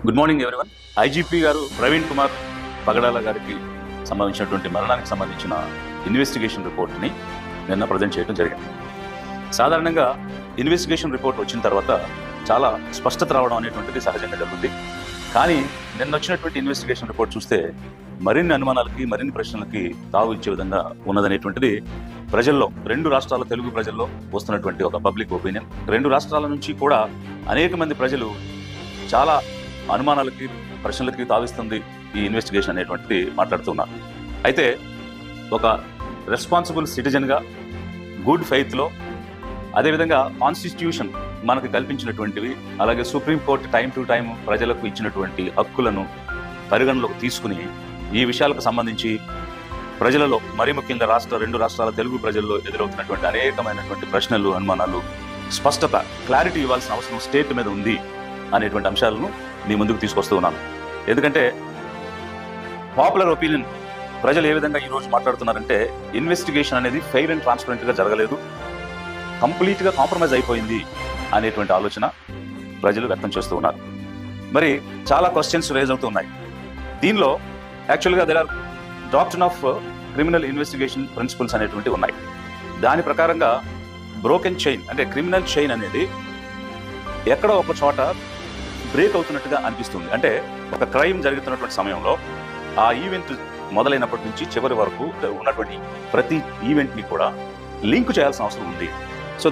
Good morning everyone. IGP గారు ప్రవీణ్ కుమార్ పగడాల గారికి సంబంధించినటువంటి మరణానికి సంబంధించిన ఇన్వెస్టిగేషన్ రిపోర్ట్ని నిన్న ప్రజెంట్ చేయడం జరిగింది. సాధారణంగా ఇన్వెస్టిగేషన్ రిపోర్ట్ వచ్చిన తర్వాత చాలా స్పష్టత రావడం అనేటువంటిది సహజంగా జరుగుతుంది. కానీ నిన్న వచ్చినటువంటి ఇన్వెస్టిగేషన్ రిపోర్ట్ చూస్తే మరిన్ని అనుమానాలకి మరిన్ని ప్రశ్నలకి తావు ఇచ్చే విధంగా ఉన్నదనేటువంటిది ప్రజల్లో, రెండు రాష్ట్రాల తెలుగు ప్రజల్లో వస్తున్నటువంటి ఒక పబ్లిక్ ఒపీనియన్. రెండు రాష్ట్రాల నుంచి కూడా అనేక మంది ప్రజలు చాలా అనుమానాలకి ప్రశ్నలకి తావిస్తుంది ఈ ఇన్వెస్టిగేషన్ అనేటువంటిది మాట్లాడుతున్నారు. అయితే ఒక రెస్పాన్సిబుల్ సిటిజన్గా, గుడ్ ఫెయిత్లో, అదేవిధంగా కాన్స్టిట్యూషన్ మనకు కల్పించినటువంటివి, అలాగే సుప్రీంకోర్టు టైం టు టైం ప్రజలకు ఇచ్చినటువంటి హక్కులను పరిగణలోకి తీసుకుని ఈ విషయాలకు సంబంధించి ప్రజలలో, మరీ ముఖ్యంగా రెండు రాష్ట్రాల తెలుగు ప్రజల్లో ఎదురవుతున్నటువంటి అనేకమైనటువంటి ప్రశ్నలు, అనుమానాలు, స్పష్టత, క్లారిటీ ఇవ్వాల్సిన అవసరం స్టేట్ మీద ఉంది అనేటువంటి అంశాలను మీ ముందుకు తీసుకొస్తూ ఉన్నాను. ఎందుకంటే పాపులర్ ఒపీనియన్, ప్రజలు ఏ విధంగా ఈరోజు మాట్లాడుతున్నారంటే ఇన్వెస్టిగేషన్ అనేది ఫెయిర్ అండ్ ట్రాన్స్పరెంట్గా జరగలేదు, కంప్లీట్గా కాంప్రమైజ్ అయిపోయింది అనేటువంటి ఆలోచన ప్రజలు వ్యక్తం చేస్తూ ఉన్నారు. మరి చాలా క్వశ్చన్స్ రేజ్ అవుతున్నాయి. దీనిలో యాక్చువల్గా there are doctrine of criminal investigation principles అనేటువంటి ఉన్నాయి. దాని ప్రకారంగా బ్రోకెన్ చైన్, అంటే క్రిమినల్ చైన్ అనేది ఎక్కడో ఒక చోట బ్రేక్ అవుతున్నట్టుగా అనిపిస్తుంది. అంటే ఒక క్రైమ్ జరుగుతున్నటువంటి సమయంలో ఆ ఈవెంట్ మొదలైనప్పటి నుంచి చివరి వరకు ఉన్నటువంటి ప్రతి ఈవెంట్ని కూడా లింక్ చేయాల్సిన అవసరం ఉంది. సో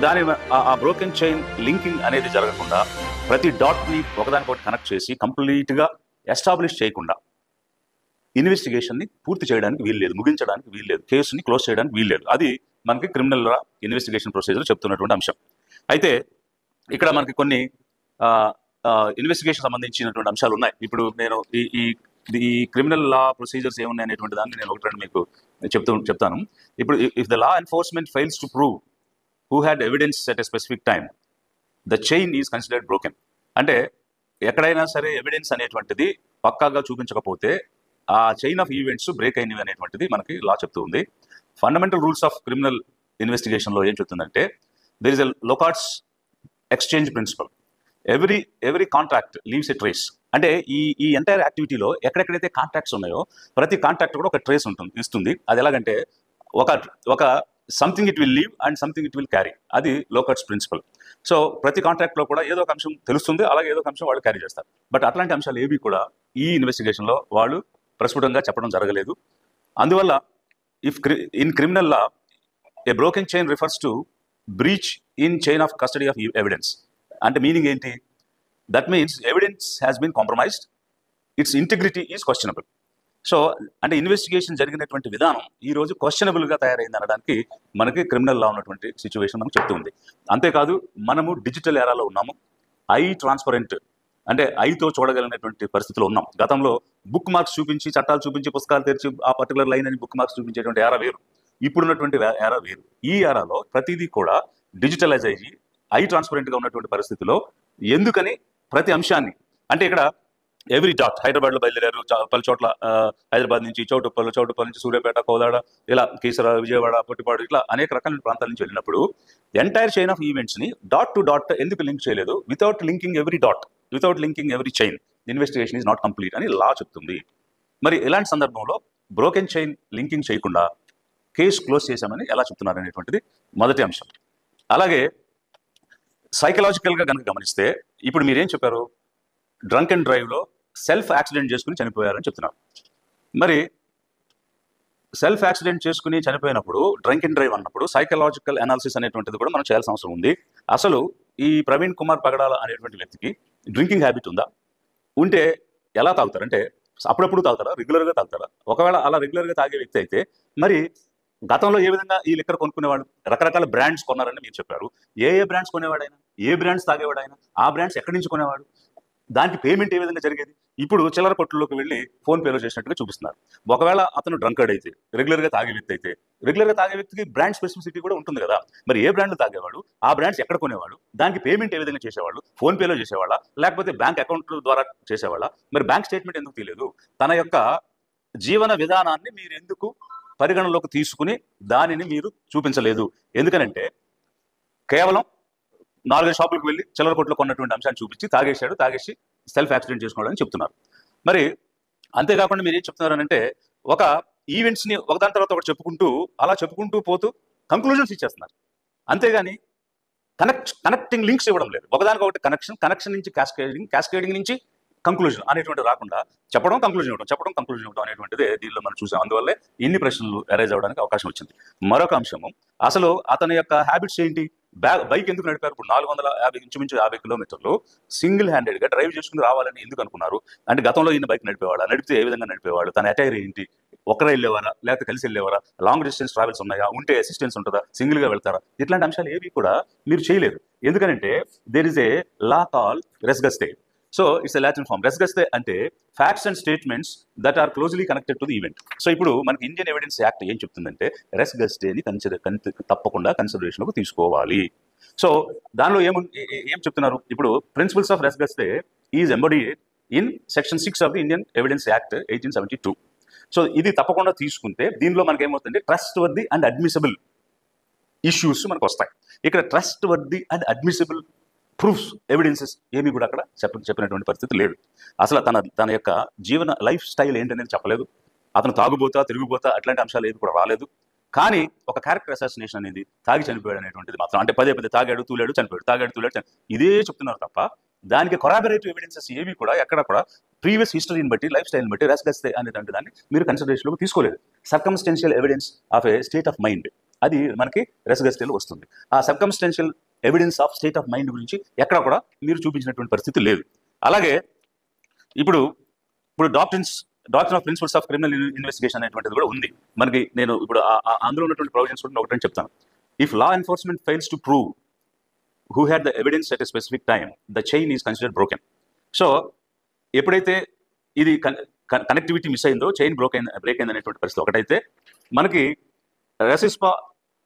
ఆ బ్రోకెన్ చైన్ లింకింగ్ అనేది జరగకుండా ప్రతి డాట్ని ఒకదానికొకటి కనెక్ట్ చేసి కంప్లీట్గా ఎస్టాబ్లిష్ చేయకుండా ఇన్వెస్టిగేషన్ని పూర్తి చేయడానికి వీల్లేదు, ముగించడానికి వీల్లేదు, కేసుని క్లోజ్ చేయడానికి వీల్లేదు. అది మనకి క్రిమినల్ ఇన్వెస్టిగేషన్ ప్రొసీజర్ చెప్తున్నటువంటి అంశం. అయితే ఇక్కడ మనకి కొన్ని ఇన్వెస్టిగేషన్ సంబంధించినటువంటి అంశాలు ఉన్నాయి. ఇప్పుడు నేను ఈ క్రిమినల్ లా ప్రొసీజర్స్ ఏమున్నాయి అనేటువంటి దాన్ని నేను ఒకటి రెండు మీకు చెప్తాను. ఇప్పుడు if the law enforcement fails to prove who had evidence at a specific time, the chain is considered broken. అంటే ఎక్కడైనా సరే ఎవిడెన్స్ అనేటువంటిది పక్కాగా చూపించకపోతే ఆ చైన్ ఆఫ్ ఈవెంట్స్ బ్రేక్ అయినవి అనేటువంటిది మనకి లా చెప్తూ ఉంది. ఫండమెంటల్ రూల్స్ ఆఫ్ క్రిమినల్ ఇన్వెస్టిగేషన్లో ఏం చెప్తుందంటే there is a Locard's exchange principle. Every contract leaves a trace. అంటే ఈ ఎంటైర్ యాక్టివిటీలో ఎక్కడెక్కడైతే కాంట్రాక్ట్స్ ఉన్నాయో ప్రతి కాంట్రాక్ట్ కూడా ఒక ట్రేస్ ఇస్తుంది. అది ఎలాగంటే ఒక something it will leave and something it will carry. అది లోకట్స్ ప్రిన్సిపల్. సో ప్రతి కాంట్రాక్ట్లో కూడా ఏదో ఒక అంశం తెలుస్తుంది, అలాగే ఏదో ఒక అంశం వాళ్ళు క్యారీ చేస్తారు. బట్ అట్లాంటి అంశాలు ఏవి కూడా ఈ ఇన్వెస్టిగేషన్లో వాళ్ళు ప్రస్ఫుటంగా చెప్పడం జరగలేదు. అందువల్ల in criminal law a broken chain refers to breach in chain of custody of evidence. అంటే మీనింగ్ ఏంటి? That means evidence has been compromised, its integrity is questionable. So అంటే ఇన్వెస్టిగేషన్ జరిగినటువంటి విధానం ఈరోజు క్వశ్చనబుల్గా తయారైంది అనడానికి మనకి క్రిమినల్ లా ఉన్నటువంటి సిచ్యువేషన్ మనకు చెప్తూ ఉంది. అంతేకాదు మనము డిజిటల్ ఎరాలో ఉన్నాము, ట్రాన్స్పరెంట్, అంటే ఐతో చూడగలిగినటువంటి పరిస్థితిలో ఉన్నాం. గతంలో బుక్ మార్క్స్ చూపించి, చట్టాలు చూపించి, పుస్తకాలు తెరిచి ఆ పర్టికులర్ లైన్ అని బుక్ మార్క్స్ చూపించేటువంటి ఎరా వేరు, ఇప్పుడున్నటువంటి ఎరా వేరు. ఈ ఎరాలో ప్రతిదీ కూడా డిజిటలైజ్ అయ్యి ట్రాన్స్పరెంట్గా ఉన్నటువంటి పరిస్థితిలో ఎందుకని ప్రతి అంశాన్ని, అంటే ఇక్కడ ఎవ్రీ డాట్, హైదరాబాద్లో బయలుదేరారు, పలు చోట్ల హైదరాబాద్ నుంచి చౌటుప్పల్ నుంచి సూర్యాపేట, కోదాడ, ఇలా కీసర, విజయవాడ, పొట్టిపాడు, ఇట్లా అనేక రకాల ప్రాంతాల నుంచి వెళ్ళినప్పుడు ఎంటైర్ చైన్ ఆఫ్ ఈవెంట్స్ని డాట్ టు డాట్ ఎందుకు లింక్ చేయలేదు? Without linking every dot, without linking every chain, investigation is not complete అని లా చెప్తుంది. మరి ఇలాంటి సందర్భంలో బ్రోకెన్ చైన్ లింకింగ్ చేయకుండా కేసు క్లోజ్ చేశామని ఎలా చెప్తున్నారు అనేటువంటిది మొదటి అంశం. అలాగే సైకలాజికల్గా కనుక గమనిస్తే ఇప్పుడు మీరేం చెప్పారు? డ్రంక్ అండ్ డ్రైవ్లో సెల్ఫ్ యాక్సిడెంట్ చేసుకుని చనిపోయారని చెప్తున్నారు. మరి సెల్ఫ్ యాక్సిడెంట్ చేసుకుని చనిపోయినప్పుడు డ్రంక్ అండ్ డ్రైవ్ అన్నప్పుడు సైకలాజికల్ అనాలిసిస్ అనేటువంటిది కూడా మనం చేయాల్సిన అవసరం ఉంది. అసలు ఈ ప్రవీణ్ కుమార్ పగడాల అనేటువంటి వ్యక్తికి డ్రింకింగ్ హ్యాబిట్ ఉందా? ఉంటే ఎలా తాగుతారంటే అప్పుడప్పుడు తాగుతారా? రెగ్యులర్గా తాగుతారా? ఒకవేళ అలా రెగ్యులర్గా తాగే వ్యక్తి అయితే మరి గతంలో ఏ విధంగా ఈ లిక్కర్ కొనుక్కునేవాడు? రకరకాల బ్రాండ్స్ కొన్నారని మీరు చెప్పారు. ఏ బ్రాండ్స్ కొనేవాడైనా, ఏ బ్రాండ్స్ తాగేవాడైనా, ఆ బ్రాండ్స్ ఎక్కడి నుంచి కొనేవాడు? దానికి పేమెంట్ ఏ విధంగా జరిగేది? ఇప్పుడు చిల్లర కొట్టులోకి వెళ్ళి ఫోన్పేలో చేసినట్టుగా చూపిస్తున్నారు. ఒకవేళ అతను డ్రంకర్డ్ అయితే, రెగ్యులర్గా తాగే వ్యక్తి అయితే, రెగ్యులర్గా తాగే వ్యక్తికి బ్రాండ్ స్పెసిఫిసిటీ కూడా ఉంటుంది కదా. మరి ఏ బ్రాండ్లు తాగేవాడు, ఆ బ్రాండ్స్ ఎక్కడ కొనేవాడు, దానికి పేమెంట్ ఏ విధంగా చేసేవాళ్ళు? ఫోన్పేలో చేసేవాళ్ళ, లేకపోతే బ్యాంక్ అకౌంట్ ద్వారా చేసేవాళ్ళ? మరి బ్యాంక్ స్టేట్మెంట్ ఎందుకు తీయలేదు? తన యొక్క జీవన విధానాన్ని మీరు ఎందుకు పరిగణలోకి తీసుకుని దానిని మీరు చూపించలేదు? ఎందుకనంటే కేవలం 4 షాపులకు వెళ్ళి చిల్లర కొట్లో కొన్నటువంటి అంశాన్ని చూపించి తాగేసి సెల్ఫ్ యాక్సిడెంట్ చేసుకోవడానికి చెప్తున్నారు. మరి అంతేకాకుండా మీరు ఏం చెప్తున్నారనంటే ఒక ఈవెంట్స్ని ఒకదాని తర్వాత ఒకటి చెప్పుకుంటూ అలా చెప్పుకుంటూ పోతూ కంక్లూజన్స్ ఇచ్చేస్తున్నారు. అంతేగాని కనెక్టింగ్ లింక్స్ ఇవ్వడం లేదు. ఒకదానికొకటి కనెక్షన్ నుంచి క్యాస్కేడింగ్ నుంచి కంక్లూజన్ అనేటువంటి రాకుండా చెప్పడం కంక్లూజన్ ఇవ్వడం అనేటువంటిది దీనిలో మనం చూసాం. అందువల్లే ఇన్ని ప్రశ్నలు అరైజ్ అవ్వడానికి అవకాశం వచ్చింది. మరొక అంశము, అసలు అతని యొక్క హ్యాబిట్స్ ఏంటి, బైక్ ఎందుకు నడిపారు? ఇప్పుడు 450 ఇంచుమించు 50 కిలోమీటర్లు సింగిల్ హ్యాండెడ్గా డ్రైవ్ చేసుకుని రావాలని ఎందుకు అనుకున్నారు? అంటే గతంలో ఈయన బైక్ నడిపితే ఏ విధంగా నడిపేవాడు? తన అటైర్ ఏంటి? ఒకరే వెళ్ళేవారా లేకపోతే కలిసి వెళ్ళేవారా? లాంగ్ డిస్టెన్స్ ట్రావెల్స్ ఉన్నాయా? ఉంటే అసిస్టెన్స్ ఉంటుందా? సింగిల్గా వెళ్తారా? ఇట్లాంటి అంశాలు ఏవి కూడా మీరు చేయలేదు. ఎందుకంటే there is a law call res gestae. So it's a Latin form. Res gestae అంటే facts and statements that are closely connected to the event. So ఇప్పుడు మనకి ఇండియన్ ఎవిడెన్స్ యాక్ట్ ఏం చెప్తుందంటే రెస్ గస్తేని తప్పకుండా కన్సిడరేషన్లోకి తీసుకోవాలి. సో దానిలో ఏం చెప్తున్నారు? ఇప్పుడు principles of res gestae is embodied in section 6 of the Indian evidence act 1872. So ఇది తప్పకుండా తీసుకుంటే దీనిలో మనకి ఏమవుతుంది, trustworthy and admissible issues మనకు వస్తాయి. ఇక్కడ trustworthy and admissible proofs evidences ఏమీ కూడా అక్కడ చెప్పినటువంటి పరిస్థితి లేదు. అసలు తన యొక్క జీవన లైఫ్ స్టైల్ ఏంటనేది చెప్పలేదు. అతను తిరుగుబోతా అట్లాంటి అంశాలు ఏవి కూడా రాలేదు. కానీ ఒక క్యారెక్టర్ అసాసినేషన్ అనేది తాగి చనిపోయాడు అనేటువంటిది మాత్రం, అంటే పదే తాగాడు తూలాడు చనిపోయాడు ఇదే చెప్తున్నారు తప్ప దానికి కొరాబరేటివ్ ఎవిడెన్సెస్ ఏవి కూడా ఎక్కడ కూడా ప్రీవియస్ హిస్టరీని బట్టి లైఫ్ స్టైల్ని బట్టి రెస్ గస్తే అనేటువంటి దాన్ని మీరు కన్సిడరేషన్లోకి తీసుకోలేదు. Circumstantial evidence of a state of mind అది మనకి రెస్ గస్తేలో వస్తుంది. ఆ circumstantial evidence of state of mind గురించి ఎక్కడ కూడా మీరు చూపించినటువంటి పరిస్థితి లేదు. అలాగే ఇప్పుడు doctrine of principles of criminal investigation అనేటువంటిది కూడా ఉంది మనకి. నేను ఇప్పుడు అందులో ఉన్నటువంటి ప్రొవిజన్స్ కూడా ఒకటి చెప్తాను. If law enforcement fails to prove who had the evidence at a specific time, the chain is considered broken. So ఎప్పుడైతే ఇది కనెక్టివిటీ మిస్ అయిందో, చైన్ బ్రేక్ అయింది అనేటువంటి పరిస్థితి ఒకటైతే, మనకి రెసిస్పా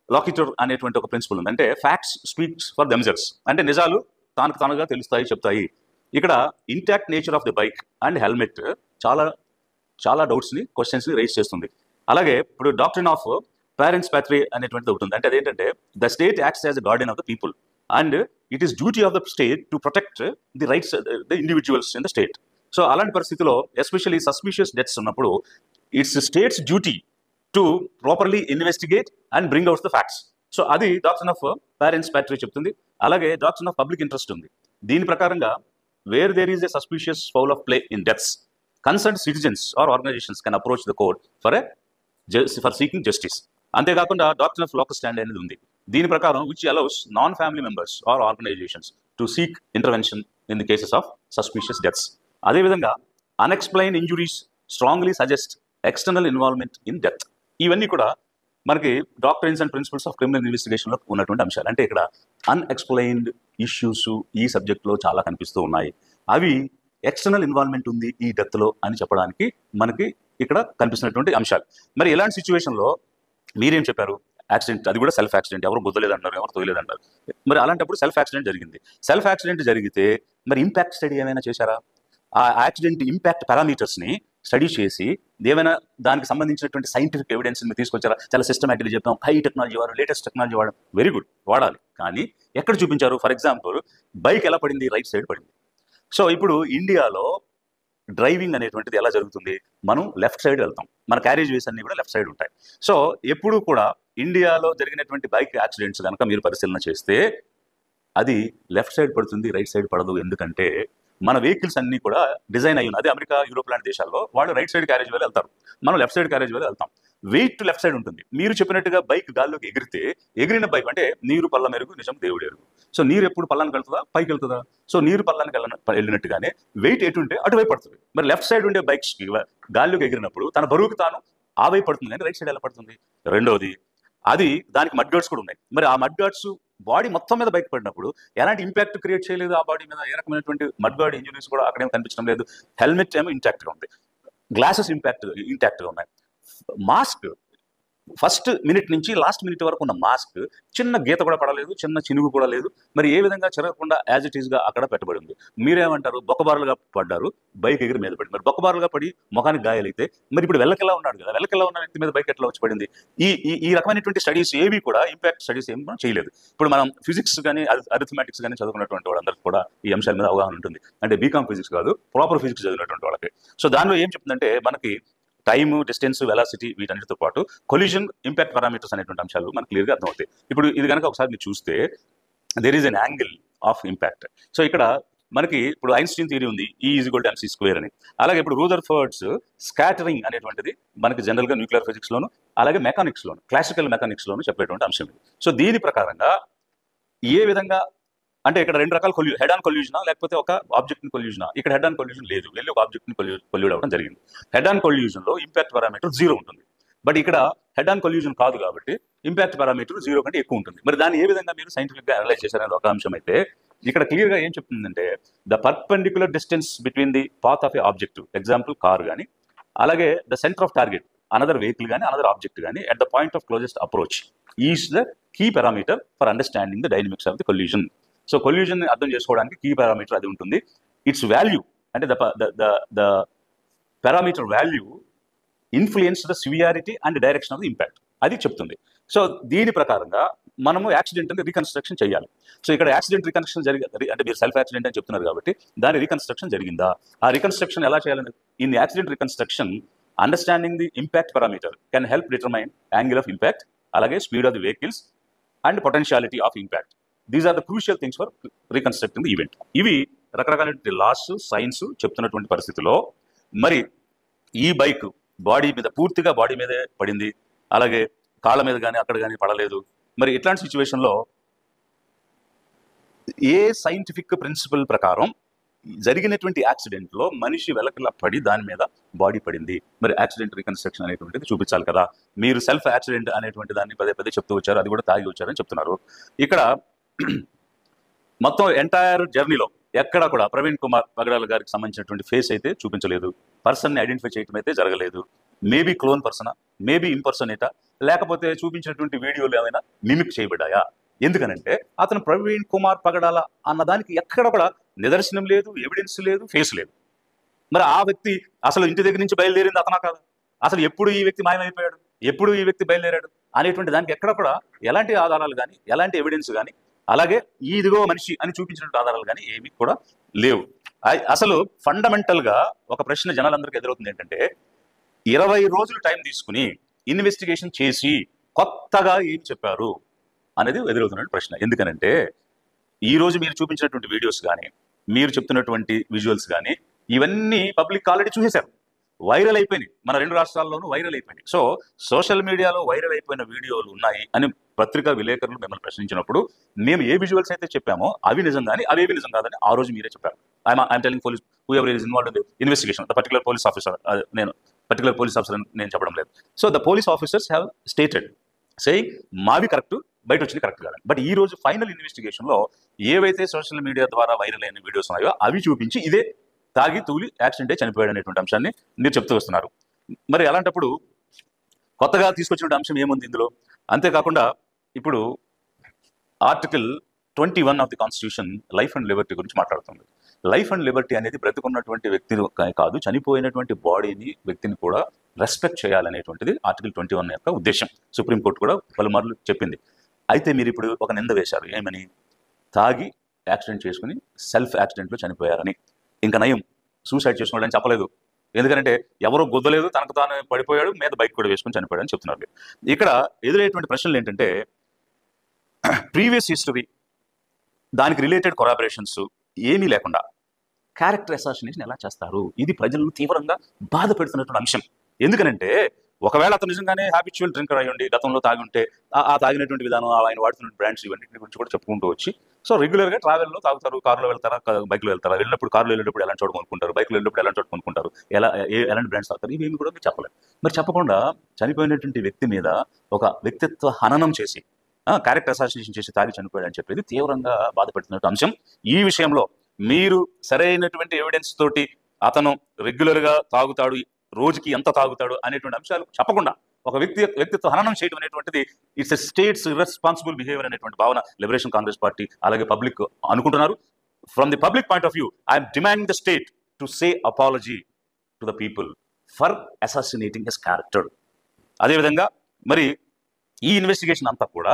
లాకిటర్ అనేటువంటి ఒక ప్రిన్సిపల్ ఉంది. అంటే ఫ్యాక్ట్స్ స్పీక్స్ ఫర్ దెమ్సెల్వ్స్, అంటే నిజాలు తానుగా తెలుస్తాయి, చెప్తాయి. ఇక్కడ intact nature of the bike and helmet చాలా డౌట్స్ని, క్వశ్చన్స్ని రైజ్ చేస్తుంది. అలాగే ఇప్పుడు డాక్ట్రిన్ ఆఫ్ పేరెంట్స్ ప్యాట్రీ అనేటువంటిది ఒకటి ఉంది. అంటే అదేంటంటే the state acts as the Guardian of the people and it is duty of the state to protect the rights the individuals in the state. So అలాంటి పరిస్థితిలో ఎస్పెషల్లీ సస్పిషియస్ డెత్స్ ఉన్నప్పుడు its state's duty to properly investigate and bring out the facts. So అది doctrine of parens patriae చెప్తుంది. అలాగే doctrine of public interest ఉంది. దీని ప్రకారంగా where there is a suspicious foul of play in deaths, concerned citizens or organisations can approach the court for seeking justice. అంతేకాకుండా doctrine of locus stand అనేది ఉంది. దీని ప్రకారం which allows non family members or organisations to seek intervention in the cases of suspicious deaths. అదేవిధంగా unexplained injuries strongly suggest external involvement in death. ఇవన్నీ కూడా మనకి doctrines and principles of criminal ఇన్వెస్టిగేషన్లో ఉన్నటువంటి అంశాలు. అంటే ఇక్కడ అన్ఎక్స్ప్లెయిన్డ్ ఇష్యూస్ ఈ సబ్జెక్ట్లో చాలా కనిపిస్తూ ఉన్నాయి. అవి ఎక్స్టర్నల్ ఇన్వాల్వ్మెంట్ ఉంది ఈ డెత్లో అని చెప్పడానికి మనకి ఇక్కడ కనిపిస్తున్నటువంటి అంశాలు. మరి ఇలాంటి సిచ్యువేషన్లో మీరేం చెప్పారు? యాక్సిడెంట్, అది కూడా సెల్ఫ్ యాక్సిడెంట్, ఎవరు గుద్దలేదంటారు, ఎవరు తోయలేదంటారు. మరి అలాంటప్పుడు సెల్ఫ్ యాక్సిడెంట్ జరిగింది. సెల్ఫ్ యాక్సిడెంట్ జరిగితే మరి ఇంపాక్ట్ స్టడీ ఏమైనా చేశారా? ఆ యాక్సిడెంట్ ఇంపాక్ట్ పారామీటర్స్ని స్టడీ చేసి ఏమైనా దానికి సంబంధించినటువంటి సైంటిఫిక్ ఎవిడెన్స్ మీరు తీసుకొచ్చారా? చాలా సిస్టమేటిక్గా చెప్తాం, హై టెక్నాలజీ వాడు, లేటెస్ట్ టెక్నాలజీ వాడు, వెరీ గుడ్, వాడాలి. కానీ ఎక్కడ చూపించారు? ఫర్ ఎగ్జాంపుల్ బైక్ ఎలా పడింది? రైట్ సైడ్ పడింది. సో ఇప్పుడు ఇండియాలో డ్రైవింగ్ అనేటువంటిది ఎలా జరుగుతుంది? మనం లెఫ్ట్ సైడ్ వెళ్తాం, మన క్యారేజ్ వేస్ అన్ని కూడా లెఫ్ట్ సైడ్ ఉంటాయి. సో ఎప్పుడు కూడా ఇండియాలో జరిగినటువంటి బైక్ యాక్సిడెంట్స్ కనుక మీరు పరిశీలన చేస్తే అది లెఫ్ట్ సైడ్ పడుతుంది, రైట్ సైడ్ పడదు. ఎందుకంటే మన వెహికల్స్ అన్ని కూడా డిజైన్ అయ్యి ఉన్నాయి. అదే అమెరికా, యూరోప్ లాంటి దేశాల్లో వాళ్ళు రైట్ సైడ్ క్యారేజ్ వేలు వెళ్తారు, మనం లెఫ్ట్ సైడ్ క్యారేజ్ వేలు వెళ్తాం. వెయిట్ లెఫ్ట్ సైడ్ ఉంటుంది. మీరు చెప్పినట్టుగా బైక్ గాల్లోకి ఎగిరిన బైక్ అంటే నీరు పల్ల మెరుగు నిజం దేవుడు ఎరుగు. సో నీరు ఎప్పుడు పల్లానికి వెళ్తుందా? పైకి వెళ్తుందా? సో నీరు పల్లానికి వెళ్ళినట్టుగానే వెయిట్ ఎటుంటే అటువైపు పడుతుంది. మరి లెఫ్ట్ సైడ్ ఉండే బైక్స్ గాల్లోకి ఎగిరినప్పుడు తన బరువుకు తాను ఆ వైపు పడుతుంది, కానీ రైట్ సైడ్ ఎలా పడుతుంది? రెండోది, అది దానికి మడ్ గార్డ్స్ కూడా ఉన్నాయి. మరి ఆ మడ్ గార్డ్స్ బాడీ మొత్తం మీద బైక్ పడినప్పుడు ఎలాంటి ఇంపాక్ట్ క్రియేట్ చేయలేదు ఆ బాడీ మీద. ఏ రకమైనటువంటి మడ్ గార్డ్ ఇంజరీస్ కూడా అక్కడేమో కనిపించడం లేదు. హెల్మెట్ ఏమో ఇంటాక్ట్గా ఉంది, గ్లాసెస్ ఇంటాక్ట్గా ఉన్నాయి. మాస్క్ ఫస్ట్ మినిట్ నుంచి లాస్ట్ మినిట్ వరకు ఉన్న మాస్క్ చిన్న గీత కూడా పడలేదు, చిన్న చినుగు కూడా లేదు. మరి ఏ విధంగా చెరగకుండా యాజ్ ఇట్ ఈస్గా అక్కడ పెట్టబడి ఉంది. మీరేమంటారు? బొక్కబారులుగా పడ్డారు, బైక్ ఎగిరి మీద పడింది. మరి బొక్కబారులుగా పడి ముఖానికి గాయాలైతే మరి ఇప్పుడు వెల్లకిలా ఉన్నాడు కదా, వెల్లకిలా ఉన్న వ్యక్తి మీద బైక్ ఎట్లా వచ్చి పడింది? ఈ ఈ రకమైనటువంటి స్టడీస్ ఏవి కూడా, ఇంపాక్ట్ స్టడీస్ ఏమి మనం చేయలేదు. ఇప్పుడు మనం ఫిజిక్స్ కానీ అరిథమెటిక్స్ కానీ చదువుకున్నటువంటి వాళ్ళందరికీ కూడా ఈ అంశాల మీద అవగాహన ఉంటుంది. అంటే బీకామ్ ఫిజిక్స్ కాదు, ప్రాపర్ ఫిజిక్స్ చదివినటువంటి వాళ్ళకి. సో దానిలో ఏం చెప్తుందంటే మనకి టైమ్, డిస్టెన్స్, వెలాసిటీ వీటన్నిటితో పాటు కొలిజన్, ఇంపాక్ట్ పారామీటర్స్ అనేటువంటి అంశాలు మనకు క్లియర్గా అర్థమవుతాయి. ఇప్పుడు ఇది కనుక ఒకసారి మీరు చూస్తే there is an angle of impact. So ఇక్కడ మనకి ఇప్పుడు ఐన్స్టీన్ థియరీ ఉంది, E=mc² అని. అలాగే ఇప్పుడు రూదర్ఫర్డ్స్ స్కాటరింగ్ అనేటువంటిది మనకి జనరల్గా న్యూక్లియర్ ఫిజిక్స్లోను, అలాగే మెకానిక్స్లోను, క్లాసికల్ మెకానిక్స్లోను చెప్పేటువంటి అంశం ఇది. సో దీని ప్రకారంగా ఏ విధంగా అంటే ఇక్కడ రెండు రకాల హెడ్ ఆన్ కొల్యూజనా లేకపోతే ఒక ఆబ్జెక్ట్ ని కొల్యూజనా? ఇక్కడ హెడ్ ఆన్ కొల్యూజన్ లేదు, వెళ్ళి ఒక ఆబ్జెక్ట్ ని కొల్యూడ్ అవ్వడం జరిగింది. హెడ్ ఆన్ కొల్యూజన్ లో ఇంపాక్ట్ పారామీటర్ 0 ఉంటుంది. బట్ ఇక్కడ హెడ్ ఆన్ కొల్యూజన్ కాదు కాబట్టి ఇంపాక్ట్ పారామీటర్ 0 కంటే ఎక్కువ ఉంటుంది. మరి దాన్ని ఏ విధంగా మీరు సైంటిఫిక్ గా అనలైజ్ చేశారనేది ఒక అంశం అయితే, ఇక్కడ క్లియర్ గా ఏం చెప్తుందంటే the perpendicular distance between the path of a object, example car కానీ, అలాగే the centre of target another vehicle కానీ, అనదర్ ఆబ్జెక్ట్ కానీ, at the point of closest approach is the key parameter for understanding the dynamics of the collision. So collision అర్థం చేసుకోవడానికి key parameter అది ఉంటుంది. Its value అంటే the parameter value influence the severity and direction of the impact, అది చెప్తుంది. So దీని ప్రకారంగా మనము యాక్సిడెంట్ రీకన్స్ట్రక్షన్ చేయాలి. సో ఇక్కడ యాక్సిడెంట్ రీకన్స్ట్రక్షన్ అంటే మీరు సెల్ఫ్ యాక్సిడెంట్ అని చెప్తున్నారు కాబట్టి దాని రీకన్స్ట్రక్షన్ జరిగిందా? ఆ రీకన్స్ట్రక్షన్ ఎలా చేయాలని, in accident reconstruction understanding the impact parameter can help determine angle of impact, అలాగే speed of the vehicles and potentiality of impact. These are the crucial things for reconstructing the event. ఇవి రకరకాలైన loss, science చెప్తున్నటువంటి పరిస్థితిలో మరి ఈ bike body మీద, పూర్తిగా body మీదే పడింది, అలాగే కాళ్ళ మీద కానీ అక్కడ కానీ పడలేదు. మరి ఇట్లాంటి సిచ్యువేషన్లో ఏ సైంటిఫిక్ ప్రిన్సిపల్ ప్రకారం జరిగినటువంటి యాక్సిడెంట్లో మనిషి వెలకలా పడి దాని మీద బాడీ పడింది, మరి యాక్సిడెంట్ రీకన్స్ట్రక్షన్ అనేటువంటిది చూపించాలి కదా. మీరు సెల్ఫ్ యాక్సిడెంట్ అనేటువంటి దాన్ని పదే పదే చెప్తూ వచ్చారు, అది కూడా తాగి వచ్చారని చెప్తున్నారు. ఇక్కడ మొత్తం ఎంటైర్ జర్నీలో ఎక్కడ కూడా ప్రవీణ్ కుమార్ పగడాల గారికి సంబంధించినటువంటి ఫేస్ అయితే చూపించలేదు, పర్సన్ని ఐడెంటిఫై చేయడం అయితే జరగలేదు. మేబీ క్లోన్ పర్సనా, మేబీ ఇన్పర్సనేటా, లేకపోతే చూపించినటువంటి వీడియోలు ఏమైనా మిమిక్ చేయబడ్డాయా? ఎందుకనంటే అతను ప్రవీణ్ కుమార్ పగడాల అన్నదానికి ఎక్కడ కూడా నిదర్శనం లేదు, ఎవిడెన్స్ లేదు, ఫేస్ లేదు. మరి ఆ వ్యక్తి అసలు ఇంటి దగ్గర నుంచి బయలుదేరింది అతనా కాదు, అసలు ఎప్పుడు ఈ వ్యక్తి మాయమైపోయాడు, ఎప్పుడు ఈ వ్యక్తి బయలుదేరాడు అనేటువంటి దానికి ఎక్కడ కూడా ఎలాంటి ఆధారాలు కానీ, ఎలాంటి ఎవిడెన్స్ కానీ, అలాగే ఇదిగో మనిషి అని చూపించినటువంటి ఆధారాలు కానీ ఏమీ కూడా లేవు. అసలు ఫండమెంటల్ గా ఒక ప్రశ్న జనాలందరికీ ఎదురవుతుంది ఏంటంటే, 20 రోజులు టైం తీసుకుని ఇన్వెస్టిగేషన్ చేసి కొత్తగా ఏం చెప్పారు అనేది ఎదురవుతున్న ప్రశ్న. ఎందుకనంటే ఈ రోజు మీరు చూపించినటువంటి వీడియోస్ కానీ, మీరు చెప్తున్నటువంటి విజువల్స్ కానీ, ఇవన్నీ పబ్లిక్ ఆల్రెడీ చూసేశారు, వైరల్ అయిపోయినాయి, మన 2 రాష్ట్రాల్లోనూ వైరల్ అయిపోయినాయి. సో సోషల్ మీడియాలో వైరల్ అయిపోయిన వీడియోలు ఉన్నాయి అని పత్రికా విలేకరులు మిమ్మల్ని ప్రశ్నించినప్పుడు మేము ఏ విజువల్స్ అయితే చెప్పామో అవి నిజం కానీ అవేవి నిజం కాదని ఆ రోజు మీరే చెప్పారు. I'm telling police who ever is involved in the investigation, the particular police officer, నేను పర్టికులర్ పోలీస్ ఆఫీసర్ నేను చెప్పడం లేదు. So the police officers have stated saying మావి కరెక్ట్, బయట వచ్చింది కరెక్ట్ కాదని. బట్ ఈ రోజు ఫైనల్ ఇన్వెస్టిగేషన్లో ఏవైతే సోషల్ మీడియా ద్వారా వైరల్ అయిన వీడియోస్ ఉన్నాయో అవి చూపించి ఇదే తాగి తూలి యాక్సిడెంటే చనిపోయాడు అనేటువంటి అంశాన్ని మీరు చెప్తూ వస్తున్నారు. మరి అలాంటప్పుడు కొత్తగా తీసుకొచ్చిన అంశం ఏముంది ఇందులో? అంతేకాకుండా ఇప్పుడు article 21 of the constitution life and Liberty గురించి మాట్లాడుతుంది. లైఫ్ అండ్ లిబర్టీ అనేది బ్రతుకున్నటువంటి వ్యక్తిని కాదు, చనిపోయినటువంటి బాడీని, వ్యక్తిని కూడా రెస్పెక్ట్ చేయాలనేటువంటిది ఆర్టికల్ 21 యొక్క ఉద్దేశం. సుప్రీంకోర్టు కూడా పలుమార్లు చెప్పింది. అయితే మీరు ఇప్పుడు ఒక నింద వేశారు, ఏమని? తాగి యాక్సిడెంట్ చేసుకుని సెల్ఫ్ యాక్సిడెంట్లో చనిపోయారని. ఇంకా నయం సూసైడ్ చేసుకున్నాడని చెప్పలేదు, ఎందుకంటే ఎవరో గుద్దలేదు, తనకు తాను పడిపోయాడు, మీద బైక్ కూడా వేసుకుని చనిపోయాడు అని చెప్తున్నారు. ఇక్కడ ఎదురయ్యేటువంటి ప్రశ్నలు ఏంటంటే, ప్రీవియస్ హిస్టరీ, దానికి రిలేటెడ్ కొరాబరేషన్స్ ఏమీ లేకుండా క్యారెక్టర్ అసాసినేషన్ ఎలా చేస్తారు? ఇది ప్రజలను తీవ్రంగా బాధ పెడుతున్నటువంటి అంశం. ఎందుకనంటే ఒకవేళ అతను నిజంగానే హ్యాబిచువల్ డ్రింకర్ అయ్యండి, గతంలో తాగి ఉంటే ఆ తాగినటువంటి విధానం, ఆయన వాడుతున్న బ్రాండ్స్, ఇవన్నీ గురించి కూడా చెప్పుకుంటూ వచ్చి, సో రెగ్యులర్గా ట్రావెల్లో తాగుతారు, కారులో వెళ్తారా, బైక్లో వెళ్తారా, వెళ్ళినప్పుడు కారులో వెళ్ళినప్పుడు ఎలాంటి చోటు కొనుక్కుంటారు, బైక్లో వెళ్ళినప్పుడు ఎలాంటి చోటు కొనుక్కుంటారు, ఎలాంటి బ్రాండ్స్ తాగుతారు, ఇవేమి కూడా మీరు చెప్పలేదు. మరి చెప్పకుండా చనిపోయినటువంటి వ్యక్తి మీద ఒక వ్యక్తిత్వ హననం చేసి, క్యారెక్టర్ అసాసినేషన్ చేసి తాగి చనిపోయాడు అని చెప్పేది తీవ్రంగా బాధపెడుతున్నట్టు అంశం. ఈ విషయంలో మీరు సరైనటువంటి ఎవిడెన్స్ తోటి అతను రెగ్యులర్గా తాగుతాడు, రోజుకి ఎంత తాగుతాడు అనేటువంటి అంశాలు చెప్పకుండా ఒక వ్యక్తిత్వ హననం చేయడం అనేటువంటిది it's a state's irresponsible behaviour అనేటువంటి భావన లిబరేషన్ కాంగ్రెస్ పార్టీ అలాగే పబ్లిక్ అనుకుంటున్నారు. From the public point of view I'm demanding the state to say apology to the people for assassinating his character. అదేవిధంగా మరి ఈ ఇన్వెస్టిగేషన్ అంతా కూడా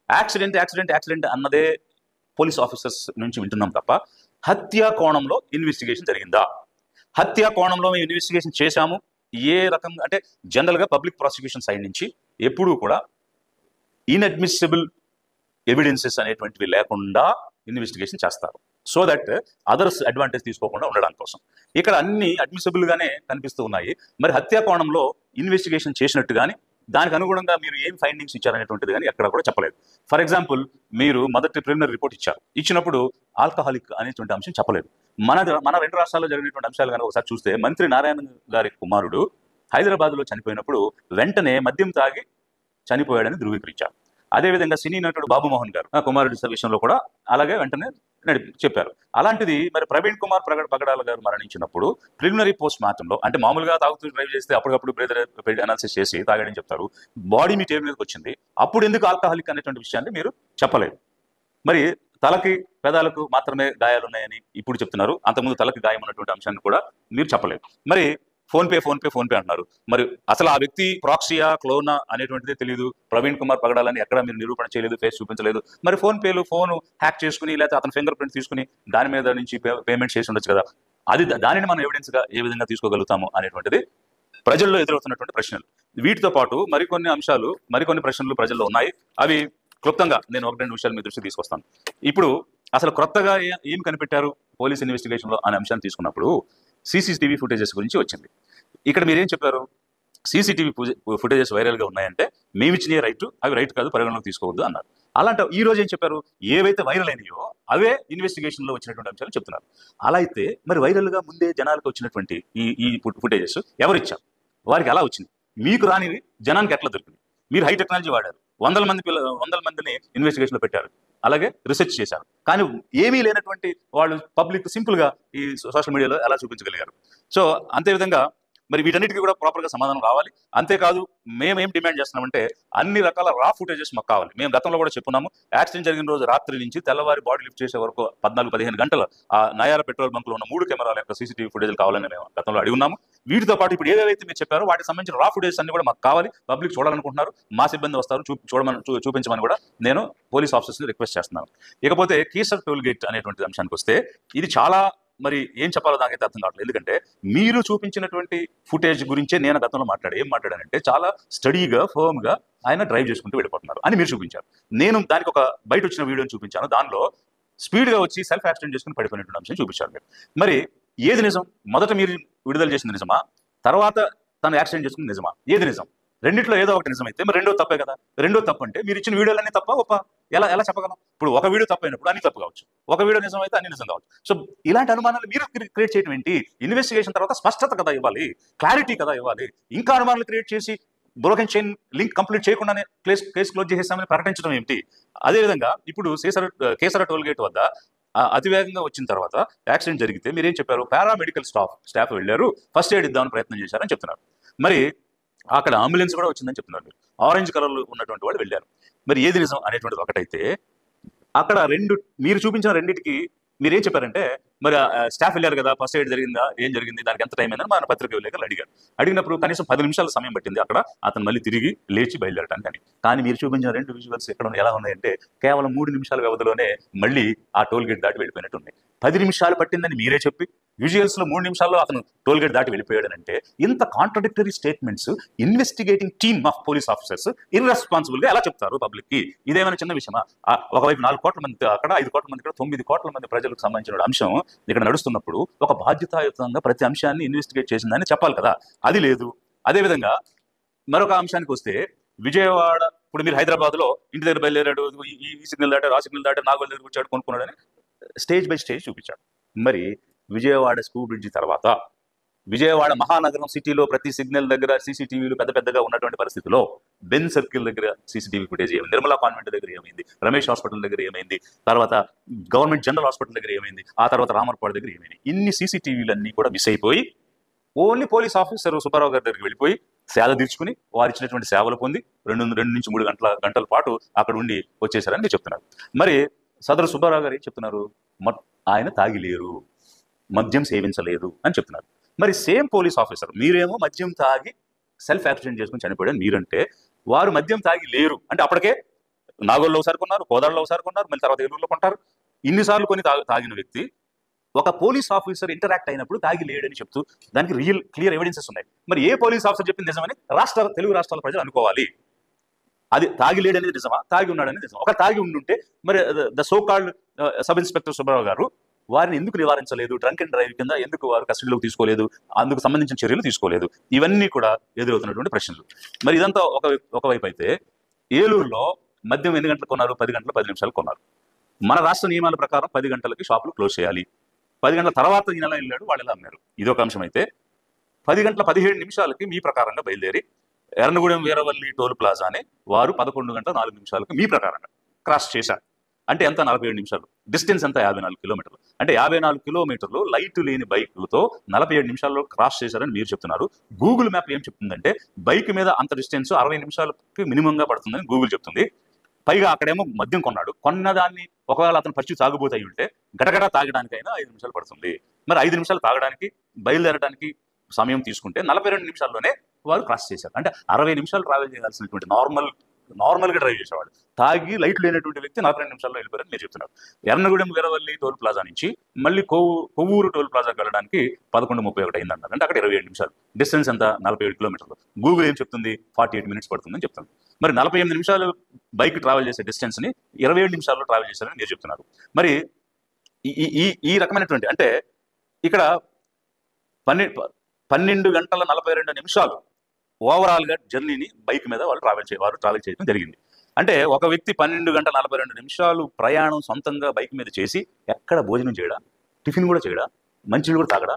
యాక్సిడెంట్ అన్నదే పోలీస్ ఆఫీసర్స్ నుంచి వింటున్నాం తప్ప హత్యా కోణంలో ఇన్వెస్టిగేషన్ జరిగిందా, హత్యా కోణంలో మేము ఇన్వెస్టిగేషన్ చేశాము ఏ రకంగా అంటే జనరల్గా పబ్లిక్ ప్రాసిక్యూషన్ సైడ్ నుంచి ఎప్పుడూ కూడా ఇన్అడ్మిసిబుల్ ఎవిడెన్సెస్ అనేటువంటివి లేకుండా ఇన్వెస్టిగేషన్ చేస్తారు, సో దట్ అదర్స్ అడ్వాంటేజ్ తీసుకోకుండా ఉండడానికి కోసం. ఇక్కడ అన్ని అడ్మిసిబుల్గానే కనిపిస్తూ ఉన్నాయి. మరి హత్యా కోణంలో ఇన్వెస్టిగేషన్ చేసినట్టు కానీ దానికి అనుగుణంగా మీరు ఏం ఫైండింగ్స్ ఇచ్చారనేటువంటిది కానీ ఎక్కడ కూడా చెప్పలేదు. ఫర్ ఎగ్జాంపుల్ మీరు మొదటి ప్రిలిమినరీ రిపోర్ట్ ఇచ్చినప్పుడు ఆల్కహాలిక్ అనేటువంటి అంశం చెప్పలేదు. మన రెండు రాష్ట్రాల్లో జరిగినటువంటి అంశాలు కనుక ఒకసారి చూస్తే మంత్రి నారాయణ గారి కుమారుడు హైదరాబాద్లో చనిపోయినప్పుడు వెంటనే మద్యం తాగి చనిపోయాడని ధృవీకరించారు. అదేవిధంగా సినీ నటుడు బాబుమోహన్ గారు కుమారుడి విషయంలో కూడా అలాగే వెంటనే చెప్పారు. అలాంటిది మరి ప్రవీణ్ కుమార్ పగడాల గారు మరణించినప్పుడు ప్రిలిమినరీ పోస్ట్ మార్టంలో అంటే మామూలుగా తాగుతూ డ్రైవ్ చేస్తే అప్పటికప్పుడు బ్రెదర్ అనాలిసిస్ చేసి తాగాడని చెప్తారు. బాడీ మీ టేబుల్ మీదకి వచ్చింది, అప్పుడు ఎందుకు ఆల్కహాలిక్ అనేటువంటి విషయాన్ని మీరు చెప్పలేదు. మరి తలకి పెదాలకు మాత్రమే గాయాలు ఉన్నాయని ఇప్పుడు చెప్తున్నారు, అంతకుముందు తలకి గాయం ఉన్నటువంటి అంశాన్ని కూడా మీరు చెప్పలేదు. మరి ఫోన్ పే అంటున్నారు. మరి అసలు ఆ వ్యక్తి ప్రాక్సియా క్లోనా అనేటువంటిదే తెలియదు. ప్రవీణ్ కుమార్ పగడాలని ఎక్కడ మీరు నిరూపణ చేయలేదు, ఫేస్ చూపించలేదు. మరి ఫోన్ హ్యాక్ చేసుకుని లేకపోతే అతని ఫింగర్ ప్రింట్ తీసుకుని దాని మీద నుంచి పేమెంట్ చేసి ఉండొచ్చు కదా. దానిని మనం ఎవిడెన్స్గా ఏ విధంగా తీసుకోగలుగుతాము అనేటువంటిది ప్రజల్లో ఎదురవుతున్నటువంటి ప్రశ్నలు. వీటితో పాటు మరికొన్ని ప్రశ్నలు ప్రజల్లో ఉన్నాయి. అవి క్లుప్తంగా నేను 1-2 విషయాలు మీ దృష్టికి తీసుకొస్తాను. ఇప్పుడు అసలు క్రొత్తగా ఏం కనిపెట్టారు పోలీస్ ఇన్వెస్టిగేషన్లో అనే అంశాన్ని తీసుకున్నప్పుడు సీసీటీవీ ఫుటేజెస్ గురించి వచ్చింది. ఇక్కడ మీరేం చెప్పారు, సీసీటీవీ ఫుటేజెస్ వైరల్గా ఉన్నాయంటే మేము ఇచ్చిన అవి రైట్ కాదు, పరిగణలోకి తీసుకోవద్దు అన్నారు. అలాంటి ఈ రోజు ఏం చెప్పారు, ఏవైతే వైరల్ అయినాయో అవే ఇన్వెస్టిగేషన్లో వచ్చినటువంటి అంశాలు చెప్తున్నారు. అలా అయితే మరి వైరల్గా ముందే జనాలకు వచ్చినటువంటి ఈ ఫుటేజెస్ ఎవరిచ్చారు, వారికి ఎలా వచ్చింది, మీకు రానివి జనానికి ఎట్లా దొరికింది? మీరు హై టెక్నాలజీ వాడారు, వందల మందిని ఇన్వెస్టిగేషన్లో పెట్టారు, అలాగే రీసెర్చ్ చేశారు. కానీ ఏమీ లేనటువంటి వాళ్ళు పబ్లిక్ సింపుల్గా ఈ సోషల్ మీడియాలో ఎలా చూపించగలిగారు? సో అంతేవిధంగా మరి వీటన్నిటికీ కూడా ప్రాపర్గా సమాధానం రావాలి. అంతేకాదు మేమేం డిమాండ్ చేస్తున్నామంటే అన్ని రకాల రా ఫుటేజెస్ మాకు కావాలి. మేము గతంలో కూడా చెప్పున్నాము, యాక్సిడెంట్ జరిగిన రోజు రాత్రి నుంచి తెల్లవారి బాడీ లిఫ్ట్ చేసే వరకు 14-15 గంటల ఆ నయార పెట్రోల్ బంక్లో ఉన్న 3 కెమెరాల యొక్క సీసీటీవీ ఫుటేజ్లు కావాలని మేము గతంలో అడిగి ఉన్నాము. వీటితో పాటు ఇప్పుడు ఏవైతే మీరు చెప్పారో వాటికి సంబంధించిన రా ఫుటేజెస్ అన్ని కూడా మాకు కావాలి. పబ్లిక్ చూడాలనుకుంటున్నారు, మా సిబ్బంది వస్తారు, చూపించమని కూడా నేను పోలీస్ ఆఫీసర్స్ని రిక్వెస్ట్ చేస్తున్నాను. ఇకపోతే కీసర్ టోల్ గేట్ అనేటువంటి అంశానికి వస్తే ఇది చాలా మరి ఏం చెప్పాలో నాకైతే అర్థం కావట్లేదు. ఎందుకంటే మీరు చూపించినటువంటి ఫుటేజ్ గురించే నేను గతంలో ఏం మాట్లాడానంటే చాలా స్టడీగా ఫర్మ్గా ఆయన డ్రైవ్ చేసుకుంటూ వెళ్ళిపోతున్నారు అని మీరు చూపించారు. నేను దానికి ఒక బయట వచ్చిన వీడియోని చూపించాను, దానిలో స్పీడ్గా వచ్చి సెల్ఫ్ యాక్సిడెంట్ చేసుకుని పడిపోయినటువంటి అంశం చూపించారు మీరు. మరి ఏది నిజం? మొదట మీరు విడుదల చేసింది నిజమా, తర్వాత తను యాక్సిడెంట్ చేసుకుని నిజమా? ఏది నిజం? రెండిట్లో ఏదో ఒకటి నిజమైతే మరి రెండో తప్పే కదా. రెండో తప్పు అంటే మీరు ఇచ్చిన వీడియోలన్నీ తప్ప ఒప్ప ఎలా చెప్పగలం? ఇప్పుడు ఒక వీడియో తప్పైనప్పుడు అన్ని తప్పు కావచ్చు, ఒక వీడియో నిజం అయితే అన్ని నిజం కావచ్చు. సో ఇలాంటి అనుమానాలు మీరు క్రియేట్ చేయడం ఏంటి? ఇన్వెస్టిగేషన్ తర్వాత స్పష్టత కదా ఇవ్వాలి, క్లారిటీ కదా ఇవ్వాలి. ఇంకా అనుమానాలు క్రియేట్ చేసి బ్రోకెన్ చైన్ లింక్ కంప్లీట్ చేయకుండానే కేసు క్లోజ్ చేసేస్తామని ప్రకటించడం ఏంటి? అదేవిధంగా ఇప్పుడు కేసర టోల్ గేట్ వద్ద అతివేగంగా వచ్చిన తర్వాత యాక్సిడెంట్ జరిగితే మీరేం చెప్పారు, పారామెడికల్ స్టాఫ్ వెళ్ళారు, ఫస్ట్ ఎయిడ్ ఇద్దామని ప్రయత్నం చేశారని చెప్తున్నారు. మరి అక్కడ అంబులెన్స్ కూడా వచ్చిందని చెప్తున్నారు. మీరు ఆరెంజ్ కలర్లో ఉన్నటువంటి వాళ్ళు వెళ్ళారు. మరి ఏది నిజం అనేటువంటిది ఒకటైతే అక్కడ మీరు చూపించిన రెండింటికి మీరేం చెప్పారంటే మరి స్టాఫ్ వెళ్ళారు కదా, ఫస్ట్ ఎయిడ్ జరిగిందా, ఏం జరిగింది, దానికి ఎంత టైం అయిందని మన పత్రిక విలేకరులు అడిగినప్పుడు కనీసం 10 నిమిషాల సమయం పట్టింది అక్కడ అతను మళ్ళీ తిరిగి లేచి బయలుదేరటానికి. కానీ మీరు చూపించిన 2 విజువల్స్ ఎక్కడ ఎలా ఉన్నాయంటే కేవలం 3 నిమిషాల వ్యవధిలోనే మళ్ళీ ఆ టోల్ గేట్ దాటి వెళ్ళిపోయినట్టు ఉన్నాయి. 10 నిమిషాలు పట్టిందని మీరే చెప్పి విజువల్స్లో 3 నిమిషాల్లో అతను టోల్ గేట్ దాటి వెళ్ళిపోయాడనంటే ఇంత contradictory statements investigating team of police officers ఇర్రెస్పాన్సిబుల్గా ఎలా చెప్తారు పబ్లిక్కి? ఇదేమైనా చిన్న విషయమా? ఒకవైపు 4 కోట్ల మంది అక్కడ, 5 కోట్ల మంది ఇక్కడ, 9 కోట్ల మంది ప్రజలకు సంబంధించిన అంశం ఇక్కడ నడుస్తున్నప్పుడు ఒక బాధ్యతాయుతంగా ప్రతి అంశాన్ని ఇన్వెస్టిగేట్ చేసిందని చెప్పాలి కదా, అది లేదు. అదేవిధంగా మరొక అంశానికి వస్తే విజయవాడ, ఇప్పుడు మీరు హైదరాబాద్లో ఇంటి దగ్గర బయలుదేరాడు, ఈ సిగ్నల్ దాటాడు, ఆ సిగ్నల్ దాటాడు, నాగోల్ దగ్గర వచ్చాడు, కొనుక్కున్నాడని స్టేజ్ బై స్టేజ్ చూపించాడు. మరి విజయవాడ స్కూ బ్రిడ్జి తర్వాత విజయవాడ మహానగరం సిటీలో ప్రతి సిగ్నల్ దగ్గర సీసీటీవీలు పెద్దగా ఉన్నటువంటి పరిస్థితిలో బెన్ సర్కిల్ దగ్గర సీసీటీవీ ఫుటేజ్ ఏమైంది, నిర్మలా కాన్వెంట్ దగ్గర ఏమైంది, రమేష్ హాస్పిటల్ దగ్గర ఏమైంది, తర్వాత గవర్నమెంట్ జనరల్ హాస్పిటల్ దగ్గర ఏమైంది, ఆ తర్వాత రామర్పాడు దగ్గర ఏమైంది, ఇన్ని సీసీటీవీలన్నీ కూడా మిస్ అయిపోయి ఓన్లీ పోలీస్ ఆఫీసర్ సుబ్బారావు గారి దగ్గరికి వెళ్ళిపోయి సేద తీర్చుకుని వారు ఇచ్చినటువంటి సేవలు పొంది 2 నుంచి 3 గంటల పాటు అక్కడ ఉండి వచ్చేసారని మీరు చెప్తున్నారు. మరి సదరు సుబ్బారావు గారు ఏం చెప్తున్నారు? ఆయన తాగి లేరు, మద్యం సేవించలేదు అని చెప్తున్నారు. మరి సేమ్ పోలీస్ ఆఫీసర్ మీరేమో మద్యం తాగి సెల్ఫ్ యాక్సిడెంట్ చేసుకుని చనిపోయాడు మీరంటే, వారు మద్యం తాగి లేరు అంటే అప్పటికే నాగోల్లో ఒకసారి కొన్నారు, కోదాడలో ఒకసారి కొన్నారు, మళ్ళీ తర్వాత ఏలూరులో కొంటారు. ఇన్నిసార్లు కొని తాగిన వ్యక్తి ఒక పోలీస్ ఆఫీసర్ ఇంటరాక్ట్ అయినప్పుడు తాగి లేడని చెప్తూ దానికి క్లియర్ ఎవిడెన్సెస్ ఉన్నాయి. మరి ఏ పోలీస్ ఆఫీసర్ చెప్పింది నిజమని తెలుగు రాష్ట్రాల ప్రజలు అనుకోవాలి. అది తాగి లేడనేది నిజమా, తాగి ఉన్నాడనేది నిజమా? ఒక తాగి ఉండుంటే మరి the so called sub inspector Subbarao గారు వారిని ఎందుకు నివారించలేదు? డ్రంక్ అండ్ డ్రైవ్ కింద ఎందుకు వారు కస్టడీలోకి తీసుకోలేదు? అందుకు సంబంధించిన చర్యలు తీసుకోలేదు? ఇవన్నీ కూడా ఎదురవుతున్నటువంటి ప్రశ్నలు. మరి ఇదంతా ఒకవైపు అయితే, ఏలూరులో మద్యం ఎన్ని గంటలకు కొన్నారు? 10 గంటల 10 నిమిషాలు కొన్నారు. మన రాష్ట్ర నియమాల ప్రకారం 10 గంటలకి షాపులు క్లోజ్ చేయాలి. 10 గంటల తర్వాత ఈయన వెళ్ళాడు, వాళ్ళు ఎలా అన్నారు? ఇదొక అంశం అయితే, 10 గంటల 17 నిమిషాలకి మీ ప్రకారంగా బయలుదేరి ఎర్రగూడెం వీరవల్లి టోల్ ప్లాజాని వారు 11 గంటల 4 నిమిషాలకు మీ ప్రకారంగా క్రాస్ చేశారు. అంటే ఎంత? 47 నిమిషాలు. డిస్టెన్స్ ఎంత? 54 కిలోమీటర్లు. అంటే 54 కిలోమీటర్లు లైట్ లేని బైక్లతో 47 నిమిషాల్లో క్రాస్ చేశారని మీరు చెప్తున్నారు. గూగుల్ మ్యాప్ ఏం చెప్తుందంటే బైక్ మీద అంత డిస్టెన్స్ 60 నిమిషాలకి మినిమంగా పడుతుందని గూగుల్ చెప్తుంది. పైగా అక్కడేమో మద్యం కొన్నదాన్ని ఒకవేళ అతను పరిస్థితి తాగుబోతాయి ఉంటే గడగడ తాగడానికైనా 5 నిమిషాలు పడుతుంది. మరి 5 నిమిషాలు తాగడానికి బయలుదేరడానికి సమయం తీసుకుంటే 42 నిమిషాల్లోనే వారు క్రాస్ చేశారు. అంటే 60 నిమిషాలు ట్రావెల్ చేయాల్సినటువంటి నార్మల్గా డ్రైవ్ చేసేవాడు తాగి లైట్ లేనటువంటి వ్యక్తి 42 నిమిషాల్లో వెళ్ళిపోయారని మీరు చెప్తున్నారు. ఎర్రగూడెం వీరవల్లి టోల్ ప్లాజా నుంచి మళ్ళీ కొవ్వూరు టోల్ ప్లాజాకి వెళ్ళడానికి 11:31 అయిందంటారు. అంటే అక్కడ 27 నిమిషాలు. డిస్టెన్స్ ఎంత? 47 కిలోమీటర్లు. గూగుల్ ఏం చెప్తుంది? 48 మినిట్స్ పడుతుందని చెప్తుంది. మరి 48 నిమిషాలు బైక్ ట్రావెల్ చేసే డిస్టెన్స్ ని 27 నిమిషాల్లో ట్రావెల్ చేశారని మీరు చెప్తున్నారు. మరి ఈ రకమైనటువంటి అంటే ఇక్కడ 12 గంటల 42 నిమిషాలు ఓవరాల్ గా జర్నీని బైక్ మీద వారు ట్రావెల్ చేయడం జరిగింది. అంటే ఒక వ్యక్తి 12 గంటల 42 నిమిషాలు ప్రయాణం సొంతంగా బైక్ మీద చేసి ఎక్కడ భోజనం చేయడా, టిఫిన్ కూడా చేయడా, మంచినీళ్ళు కూడా తాగడా,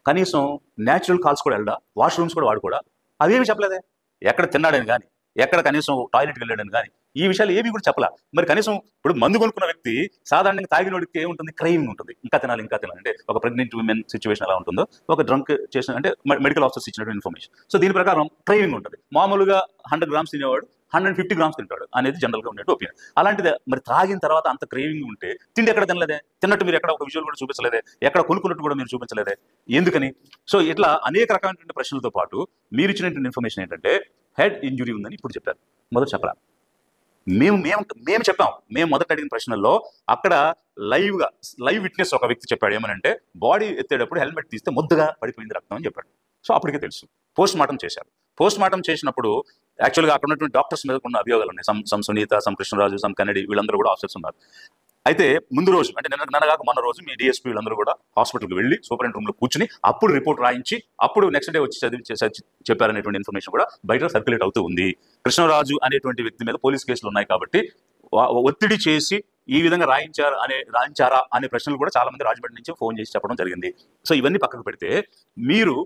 కనీసం న్యాచురల్ కాల్స్ కూడా వెళ్ళడా, వాష్రూమ్స్ కూడా వాడుకోడా, అవేమి చెప్పలేదే. ఎక్కడ తిన్నాడని కానీ, ఎక్కడ కనీసం టాయిలెట్కి వెళ్ళాడని కానీ ఈ విషయాలు ఏవి కూడా చెప్పలా. మరి కనీసం ఇప్పుడు మందు కొనుక్కున్న వ్యక్తి సాధారణంగా తాగినోడికి ఏముంటుంది? క్రైవింగ్ ఉంటుంది. ఇంకా తినాలి అంటే ఒక ప్రెగ్నెంట్ ఉమెన్ సిచ్యువేషన్ ఎలా ఉంటుందో, ఒక డ్రంక్ చేసిన అంటే మెడికల్ ఆఫీసర్స్ ఇచ్చినటువంటి ఇన్ఫర్మేషన్. సో దీని ప్రకారం క్రైవింగ్ ఉంటుంది. మామూలుగా 100 గ్రామ్స్ తినేవాడు 150 గ్రామ్స్ తింటాడు అనేది జనరల్గా ఉండే ఒపీనియన్. అలాంటిదే మరి తాగిన తర్వాత అంత క్రేవింగ్ ఉంటే తిండి ఎక్కడ తినలేదే, తిన్నట్టు మీరు ఎక్కడ ఒక విజువల్ కూడా చూపించలేదే, ఎక్కడ కొనుక్కున్నట్టు కూడా మీరు చూపించలేదే, ఎందుకని? సో ఇట్లా అనేక రకమైనటువంటి ప్రశ్నలతో పాటు మీరు ఇచ్చినటువంటి ఇన్ఫర్మేషన్ ఏంటంటే హెడ్ ఇంజురీ ఉందని ఇప్పుడు చెప్పారు. మొదట చెప్పరా? మేము చెప్పాం. మేము మొదట అడిగిన ప్రశ్నల్లో అక్కడ లైవ్ విట్నెస్ ఒక వ్యక్తి చెప్పాడు ఏమనంటే బాడీ ఎత్తేటప్పుడు హెల్మెట్ తీస్తే ముద్దగా పడిపోయింది రక్తం అని చెప్పాడు. సో అప్పటికే తెలుసు. పోస్ట్ మార్టం చేశారు. పోస్ట్ మార్టం చేసినప్పుడు యాక్చువల్గా అక్కడ ఉన్నటువంటి డాక్టర్స్ మీద ఉన్న అభియోగాలు ఉన్నాయి. Some Sunitha, some Krishnaraju, some Kannadi, వీళ్ళందరూ కూడా ఆఫీసర్స్ ఉన్నారు. అయితే ముందు రోజు అంటే నిన్నగాక మొన్న రోజు మీ డిఎస్పీ వీళ్ళందరూ కూడా హాస్పిటల్కి వెళ్ళి సూపరింట్ రూమ్లో కూర్చుని అప్పుడు రిపోర్ట్ రాయించి అప్పుడు నెక్స్ట్ డే వచ్చి చెప్పారనేటువంటి ఇన్ఫర్మేషన్ కూడా బయట సర్క్యులేట్ అవుతూ ఉంది. కృష్ణరాజు అనేటువంటి వ్యక్తి మీద పోలీస్ కేసులు ఉన్నాయి కాబట్టి ఒత్తిడి చేసి ఈ విధంగా రాయించారా అనే ప్రశ్నలు కూడా చాలా మంది రాజమండ్రి నుంచి ఫోన్ చేసి చెప్పడం జరిగింది. సో ఇవన్నీ పక్కకు పెడితే మీరు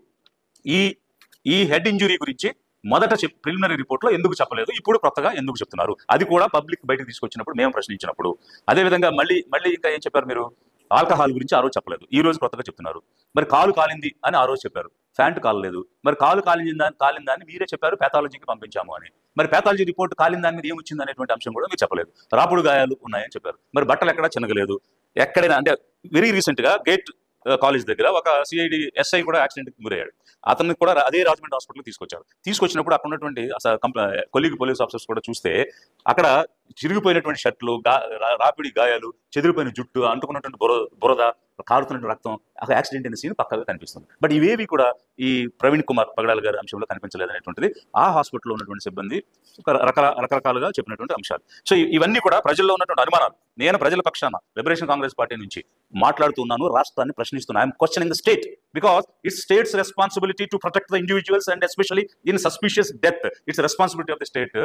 ఈ హెడ్ ఇంజురీ గురించి మొదట ప్రిలిమినరీ రిపోర్ట్లో ఎందుకు చెప్పలేదు, ఇప్పుడు కొత్తగా ఎందుకు చెప్తున్నారు? అది కూడా పబ్లిక్ బయటకు తీసుకొచ్చినప్పుడు మేము ప్రశ్నించినప్పుడు. అదేవిధంగా మళ్ళీ ఇంకా ఏం చెప్పారు మీరు? ఆల్కహాల్ గురించి ఆ రోజు చెప్పలేదు, ఈ రోజు కొత్తగా చెప్తున్నారు. మరి కాలు కాలింది అని ఆ రోజు చెప్పారు, ఫ్యాంట్ కాలలేదు. మరి కాలు కాలిందాన్ని మీరే చెప్పారు పాథాలజీకి పంపించాము అని. మరి పాథాలజీ రిపోర్ట్ కాలిన దాని మీద ఏమొచ్చింది అనేటువంటి అంశం కూడా మీరు చెప్పలేదు. రాపుడు గాయాలు ఉన్నాయని చెప్పారు. మరి బట్టలు ఎక్కడా చినగలేదు. ఎక్కడైనా అంటే వెరీ రీసెంట్ గా గేట్ కాలేజ్ దగ్గర ఒక సిఐడి ఎస్ఐ కూడా యాక్సిడెంట్కి గురయ్యాడు. అతన్ని కూడా అదే రాజమండ్రి హాస్పిటల్కి తీసుకొచ్చినప్పుడు అక్కడ ఉన్నటువంటి కొలీగ్ పోలీస్ ఆఫీసర్స్ కూడా చూస్తే అక్కడ చిరిగిపోయినటువంటి షర్ట్లు, రాపిడి గాయాలు, చెదిరిపోయిన జుట్టు, అంటుకున్నటువంటి బురద, కారుతున్నటువంటి రక్తం, అక్కడ యాక్సిడెంట్ అయిన సీన్ పక్కగా కనిపిస్తుంది. బట్ ఇవేవి కూడా ఈ ప్రవీణ్ కుమార్ పగడాల గారి అంశంలో కనిపించలేదు అనేటువంటిది ఆ హాస్పిటల్లో ఉన్నటువంటి సిబ్బంది రకరకాలుగా చెప్పినటువంటి అంశాలు. సో ఇవన్నీ కూడా ప్రజల్లో ఉన్నటువంటి అనుమానాలు. నేను ప్రజల పక్షాన లిబరేషన్ కాంగ్రెస్ పార్టీ నుంచి మాట్లాడుతున్నాను, రాష్ట్రాన్ని ప్రశ్నిస్తున్నాను. I'm questioning the state because it's state's responsibility to protect the individuals and especially in suspicious death. It's responsibility of the state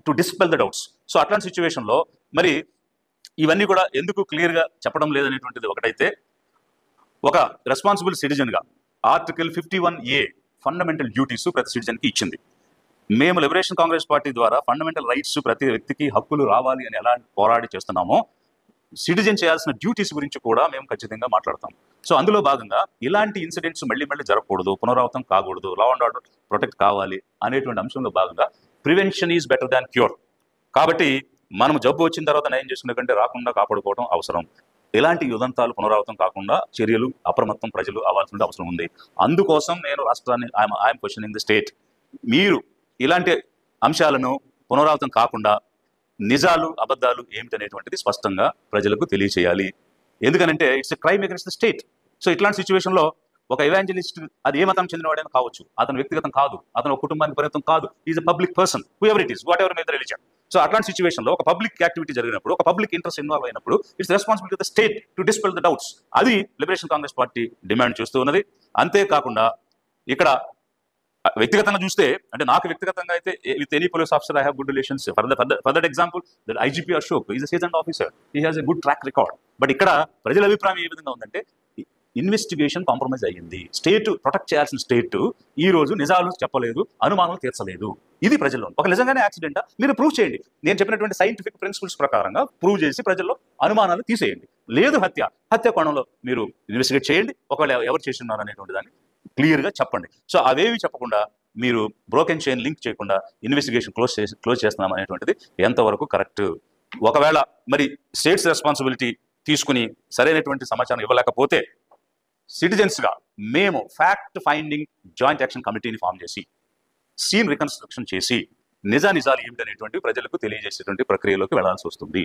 to dispel the doubts. So అట్లాంటి సిచ్యువేషన్లో మరి ఇవన్నీ కూడా ఎందుకు క్లియర్గా చెప్పడం లేదనేటువంటిది ఒకటైతే, ఒక రెస్పాన్సిబుల్ సిటిజన్గా ఆర్టికల్ 51A ఫండమెంటల్ డ్యూటీస్ ప్రతి సిటిజన్కి ఇచ్చింది. మేము లిబరేషన్ కాంగ్రెస్ పార్టీ ద్వారా ఫండమెంటల్ రైట్స్, ప్రతి వ్యక్తికి హక్కులు రావాలి అని ఎలా పోరాడి చేస్తున్నామో సిటిజన్ చేయాల్సిన డ్యూటీస్ గురించి కూడా మేము ఖచ్చితంగా మాట్లాడతాం. సో అందులో భాగంగా ఇలాంటి ఇన్సిడెంట్స్ మళ్ళీ జరగకూడదు, పునరావృతం కాకూడదు, లా అండ్ ఆర్డర్ ప్రొటెక్ట్ కావాలి అనేటువంటి అంశంలో భాగంగా prevention is better than cure. కాబట్టి మనం జబ్బు వచ్చిన తర్వాత నయం చేసుకునే కంటే రాకుండా కాపాడుకోవడం అవసరం. ఇలాంటి ఉదంతాలు పునరావృతం కాకుండా చర్యలు అప్రమత్తం ప్రజలు అవ్వాల్సిన అవసరం ఉంది. అందుకోసం నేను రాష్ట్రాన్ని ఐఎమ్ క్వశ్చనింగ్ ది స్టేట్, మీరు ఇలాంటి అంశాలను పునరావృతం కాకుండా నిజాలు అబద్ధాలు ఏమిటనేటువంటిది స్పష్టంగా ప్రజలకు తెలియచేయాలి. ఎందుకనంటే it's a crime against the state. So ఇట్లాంటి సిచ్యువేషన్లో ఒక ఎవాంజలిస్ట్ అది ఏ మతం చెందినవాడైనా కావచ్చు, అతను వ్యక్తిగతం కాదు, అతను ఒక కుటుంబానికి పరిమితం కాదు, is a public person who ever it is, what ever may the religion. So అట్లాంటి సిచ్యువేషన్లో ఒక పబ్లిక్ యాక్టివిటీ జరిగినప్పుడు, ఒక పబ్లిక్ ఇంట్రెస్ట్ ఇన్వాల్వ్ అయినప్పుడు it's responsibility of the state to dispel the doubts. అది లిబరేషన్ కాంగ్రెస్ పార్టీ డిమాండ్ చేస్తూ ఉన్నది. అంతేకాకుండా ఇక్కడ వ్యక్తిగతంగా చూస్తే, అంటే నాకు వ్యక్తిగతంగా అయితే with any police officer I have good relations. For that example that IGP Ashok is a seasoned officer, he has a good track record. But ఇక్కడ ప్రజల అభిప్రాయం ఏ విధంగా ఉందంటే ఇన్వెస్టిగేషన్ కాంప్రమైజ్ అయ్యింది. స్టేట్ ప్రొటెక్ట్ చేయాల్సిన స్టేట్ ఈ రోజు నిజాలు చెప్పలేదు, అనుమానాలు తీర్చలేదు. ఇది ప్రజల్లో ఒక నిజంగానే యాక్సిడెంటా మీరు ప్రూవ్ చేయండి. నేను చెప్పినటువంటి సైంటిఫిక్ ప్రిన్సిపల్స్ ప్రకారంగా ప్రూవ్ చేసి ప్రజల్లో అనుమానాలు తీసేయండి. లేదు హత్య కోణంలో మీరు ఇన్వెస్టిగేట్ చేయండి. ఒకవేళ ఎవరు చేస్తున్నారు అనేటువంటి దాన్ని క్లియర్గా చెప్పండి. సో అవేవి చెప్పకుండా మీరు బ్రోకెన్ చైన్ లింక్ చేయకుండా ఇన్వెస్టిగేషన్ క్లోజ్ చేస్తున్నాం అనేటువంటిది ఎంతవరకు కరెక్ట్? ఒకవేళ మరి స్టేట్స్ రెస్పాన్సిబిలిటీ తీసుకుని సరైనటువంటి సమాచారం ఇవ్వలేకపోతే సిటిజన్స్గా మేము ఫ్యాక్ట్ ఫైండింగ్ జాయింట్ యాక్షన్ కమిటీని ఫామ్ చేసి సీన్ రికన్స్ట్రక్షన్ చేసి నిజాలు ఏమిటనేటువంటి ప్రజలకు తెలియజేసేటువంటి ప్రక్రియలోకి వెళ్లాల్సి వస్తుంది.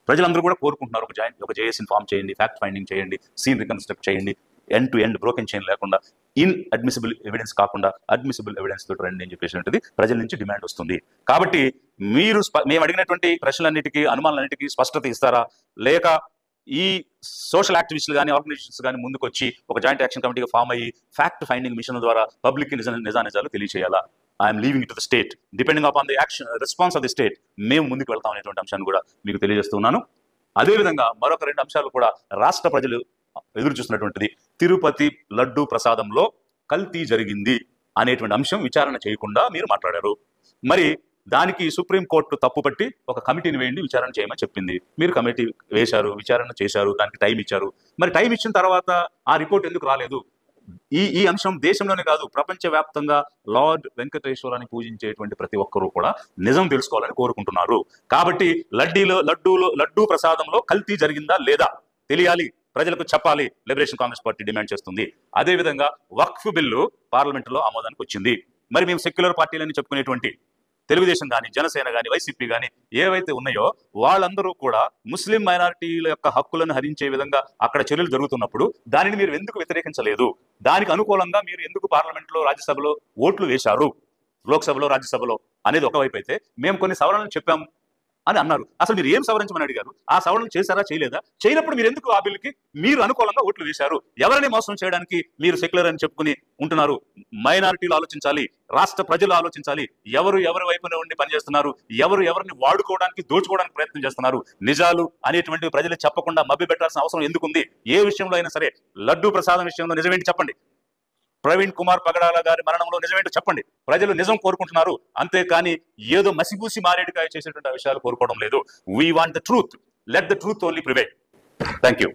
ప్రజలందరూ కూడా కోరుకుంటున్నారు, ఒక జేఏసీని ఫామ్ చేయండి, ఫ్యాక్ట్ ఫైండింగ్ చేయండి, సీన్ రికన్స్ట్రక్ట్ చేయండి, end to end broken chain లేకుండా ఇన్ అడ్మిసిబుల్ ఎవిడెన్స్ కాకుండా అడ్మిసిబుల్ ఎవిడెన్స్ తోటి రండి అని చెప్పేసినది ప్రజల నుంచి డిమాండ్ వస్తుంది. కాబట్టి మీరు మేము అడిగినటువంటి ప్రశ్నలన్నిటికీ అనుమానాలన్నిటికీ స్పష్టత ఇస్తారా, లేక ఈ సోషల్ యాక్టివిస్టులు కానీ ఆర్గనైజేషన్స్ కానీ ముందుకు వచ్చి ఒక జాయింట్ యాక్షన్ కమిటీగా ఫామ్ అయ్యి ఫ్యాక్ట్ ఫైండింగ్ మిషన్ ద్వారా పబ్లిక్ నిజాలు తెలియచేయాలా? I'm leaving it to the state depending upon the action response of the state. మేము ముందుకు వెళ్తాం అనేటువంటి అంశాన్ని కూడా మీకు తెలియజేస్తున్నాను. అదేవిధంగా మరొక 2 అంశాలు కూడా రాష్ట్ర ప్రజలు ఎదురు చూస్తున్నటువంటిది, తిరుపతి లడ్డూ ప్రసాదంలో కల్తీ జరిగింది అనేటువంటి అంశం విచారణ చేయకుండా మీరు మాట్లాడారు. మరి దానికి సుప్రీంకోర్టు తప్పుపట్టి ఒక కమిటీని వేయండి విచారణ చేయమని చెప్పింది. మీరు కమిటీ వేశారు, విచారణ చేశారు, దానికి టైం ఇచ్చారు. మరి టైం ఇచ్చిన తర్వాత ఆ రిపోర్ట్ ఎందుకు రాలేదు? ఈ అంశం దేశంలోనే కాదు ప్రపంచవ్యాప్తంగా లార్డ్ వెంకటేశ్వరాన్ని పూజించేటువంటి ప్రతి ఒక్కరూ కూడా నిజం తెలుసుకోవాలని కోరుకుంటున్నారు. కాబట్టి లడ్డూ ప్రసాదంలో కల్తీ జరిగిందా లేదా తెలియాలి, ప్రజలకు చెప్పాలి, లిబరేషన్ కాంగ్రెస్ పార్టీ డిమాండ్ చేస్తుంది. అదేవిధంగా వక్ఫ్ బిల్లు పార్లమెంటులో ఆమోదానికి వచ్చింది. మరి మేము సెక్యులర్ పార్టీలని చెప్పుకునేటువంటి తెలుగుదేశం కానీ, జనసేన కానీ, వైసీపీ కానీ ఏవైతే ఉన్నాయో వాళ్ళందరూ కూడా ముస్లిం మైనారిటీల యొక్క హక్కులను హరించే విధంగా అక్కడ చర్యలు జరుగుతున్నప్పుడు దానిని మీరు ఎందుకు వ్యతిరేకించలేదు? దానికి అనుకూలంగా మీరు ఎందుకు పార్లమెంట్లో రాజ్యసభలో ఓట్లు వేశారు, లోక్సభలో రాజ్యసభలో అనేది ఒకవైపు అయితే, మేము కొన్ని సవరణలు చెప్పాము అని అన్నారు. అసలు మీరు ఏం సవరించమని అడిగారు? ఆ సవరణలు చేశారా చేయలేదా? చేయనప్పుడు మీరు ఎందుకు ఆ బిల్లుకి మీరు అనుకూలంగా ఓట్లు వేశారు? ఎవరిని మోసం చేయడానికి మీరు సెక్యులర్ అని చెప్పుకుని ఉంటున్నారు? మైనారిటీలు ఆలోచించాలి, రాష్ట్ర ప్రజలు ఆలోచించాలి. ఎవరి వైపున ఉండి పనిచేస్తున్నారు, ఎవరిని వాడుకోవడానికి దోచుకోవడానికి ప్రయత్నం చేస్తున్నారు. నిజాలు అనేటువంటి ప్రజలు చెప్పకుండా మభ్య పెట్టాల్సిన అవసరం ఎందుకుంది? ఏ విషయంలో అయినా సరే, లడ్డూ ప్రసాదం విషయంలో నిజమేంటి చెప్పండి, ప్రవీణ్ కుమార్ పగడాల గారి మరణంలో నిజమేంటో చెప్పండి. ప్రజలు నిజం కోరుకుంటున్నారు, అంతేకాని ఏదో మసిపూసి మారేడుకాయ చేసేటువంటి విషయాలు కోరుకోవడం లేదు. We want the truth, let the truth only prevail. Thank you.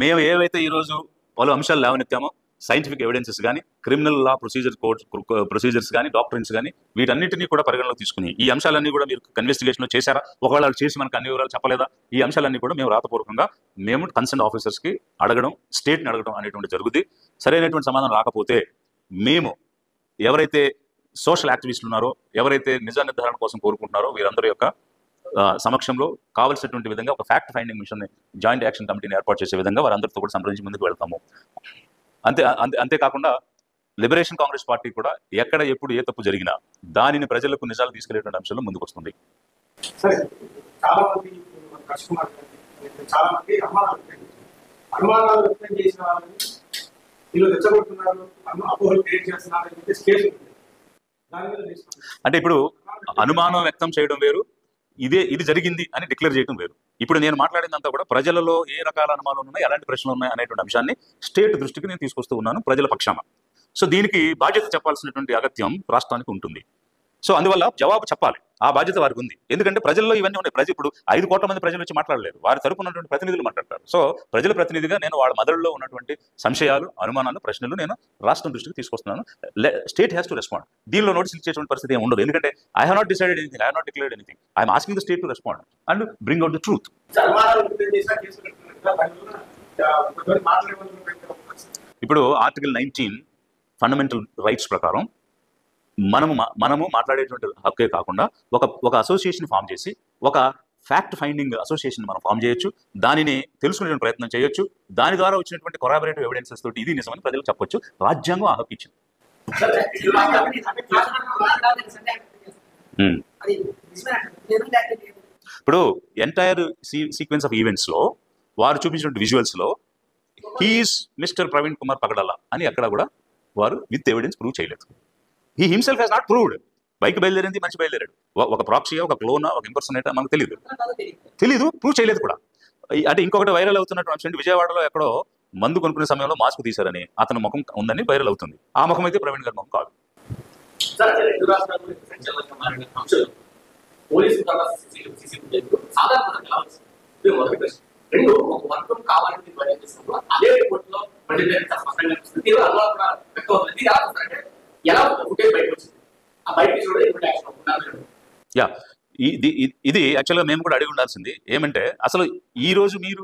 మేము ఏవైతే ఈరోజు పలు అంశాలు లేవనెత్తామో, సైంటిఫిక్ ఎవిడెన్సెస్ కానీ, క్రిమినల్ లా ప్రొసీజర్స్ కానీ, డాక్టరీన్స్ కానీ, వీటన్నిటినీ కూడా పరిగణలోకి తీసుకుని ఈ అంశాలన్నీ కూడా మీరు ఇన్వెస్టిగేషన్లో చేశారా? ఒకవేళ చేసి మనకు అన్ని వివరాలు చెప్పలేదా? ఈ అంశాలన్నీ కూడా మేము రాతపూర్వకంగా మేము కన్సర్న్ ఆఫీసర్స్కి అడగడం, స్టేట్ని అడగడం అనేటువంటి జరుగుతుంది. సరైనటువంటి సమాధానం రాకపోతే మేము ఎవరైతే సోషల్ యాక్టివిస్టులు ఉన్నారో, ఎవరైతే నిజ నిర్ధారణ కోసం కోరుకుంటున్నారో వీరందరి యొక్క సమక్షంలో కావాల్సినటువంటి విధంగా ఒక fact finding mission joint action కమిటీని ఏర్పాటు చేసే విధంగా వారందరితో కూడా సంప్రదించి ముందుకు వెళ్తాము. అంతేకాకుండా లిబరేషన్ కాంగ్రెస్ పార్టీ కూడా ఎక్కడ ఎప్పుడు ఏ తప్పు జరిగినా దానిని ప్రజలకు నిజాలు తీసుకెళ్లేటువంటి అంశంలో ముందుకు వస్తుంది. అంటే ఇప్పుడు అనుమానం వ్యక్తం చేయడం వేరు, ఇది జరిగింది అని డిక్లేర్ చేయడం వేరు. ఇప్పుడు నేను మాట్లాడిందంతా కూడా ప్రజలలో ఏ రకాల అనుమానాలు ఉన్నాయి, ఎలాంటి ప్రశ్నలు ఉన్నాయి అనేటువంటి అంశాన్ని స్టేట్ దృష్టికి నేను తీసుకొస్తూ ఉన్నాను ప్రజల పక్షాన. సో దీనికి బాధ్యత చెప్పాల్సినటువంటి అగత్యం రాష్ట్రానికి ఉంటుంది. సో అందువల్ల జవాబు చెప్పాలి, ఆ బాధ్యత వారికి ఉంది. ఎందుకంటే ప్రజల్లో ఇవన్నీ ఉన్నాయి. ఇప్పుడు 5 కోట్ల మంది ప్రజలు వచ్చి మాట్లాడలేరు, వారి తరపున ఉన్నటువంటి ప్రతినిధులు మాట్లాడతారు. సో ప్రజల ప్రతినిధిగా నేను వాళ్ళ మదర్లో ఉన్నటువంటి సంశయాలు, అనుమానాలు, ప్రశ్నలు నేను రాష్ట్రం దృష్టికి తీసుకొస్తున్నాను. State has to respond. దీనిలో నోటీస్ ఇచ్చేటువంటి పరిస్థితి ఏమి ఉండదు. ఎందుకంటే I have not decided anything, I have not declared anything. I'm asking the state to respond and bring out the truth. ఇప్పుడు ఆర్టికల్ 19 ఫండమెంటల్ రైట్స్ ప్రకారం మనము మాట్లాడేటువంటి హక్కే కాకుండా ఒక అసోసియేషన్ ఫామ్ చేసి ఒక ఫ్యాక్ట్ ఫైండింగ్ అసోసియేషన్ మనం ఫామ్ చేయొచ్చు, దానిని తెలుసుకునే ప్రయత్నం చేయొచ్చు. దాని ద్వారా వచ్చినటువంటి కొరాబరేటివ్ ఎవిడెన్సెస్ తోటి ఇది నిజమని ప్రజలకు చెప్పొచ్చు. రాజ్యాంగం ఆ హక్కు ఇచ్చింది. ఇప్పుడు ఎంటైర్ సీక్వెన్స్ ఆఫ్ ఈవెంట్స్ లో వారు చూపించిన విజువల్స్ లో హీఈస్ మిస్టర్ ప్రవీణ్ కుమార్ పగడాల అని ఎక్కడ కూడా వారు విత్ ఎవిడెన్స్ ప్రూవ్ చేయలేదు. He himself has not proved. Bike బయలుదేరింది, మనిషి బయలుదేరాడు, ఒక ప్రాక్సీయా, ఒక క్లోనా, ఒక ఇంపర్సనేటా మనకు తెలీదు, ప్రూవ్ చేయలేదు కూడా. అంటే ఇంకొకటి వైరల్ అవుతున్నటువంటి అంశం, విజయవాడలో ఎక్కడో మందు కొనుక్కునే సమయంలో మాస్క్ తీశారని అతని ముఖం ఉందని వైరల్ అవుతుంది. ఆ ముఖం అయితే ప్రవీణ్ గారి ముఖం కాదు. యా, ఇది యాక్చువల్గా మేము కూడా అడిగి ఉండాల్సింది ఏమంటే, అసలు ఈ రోజు మీరు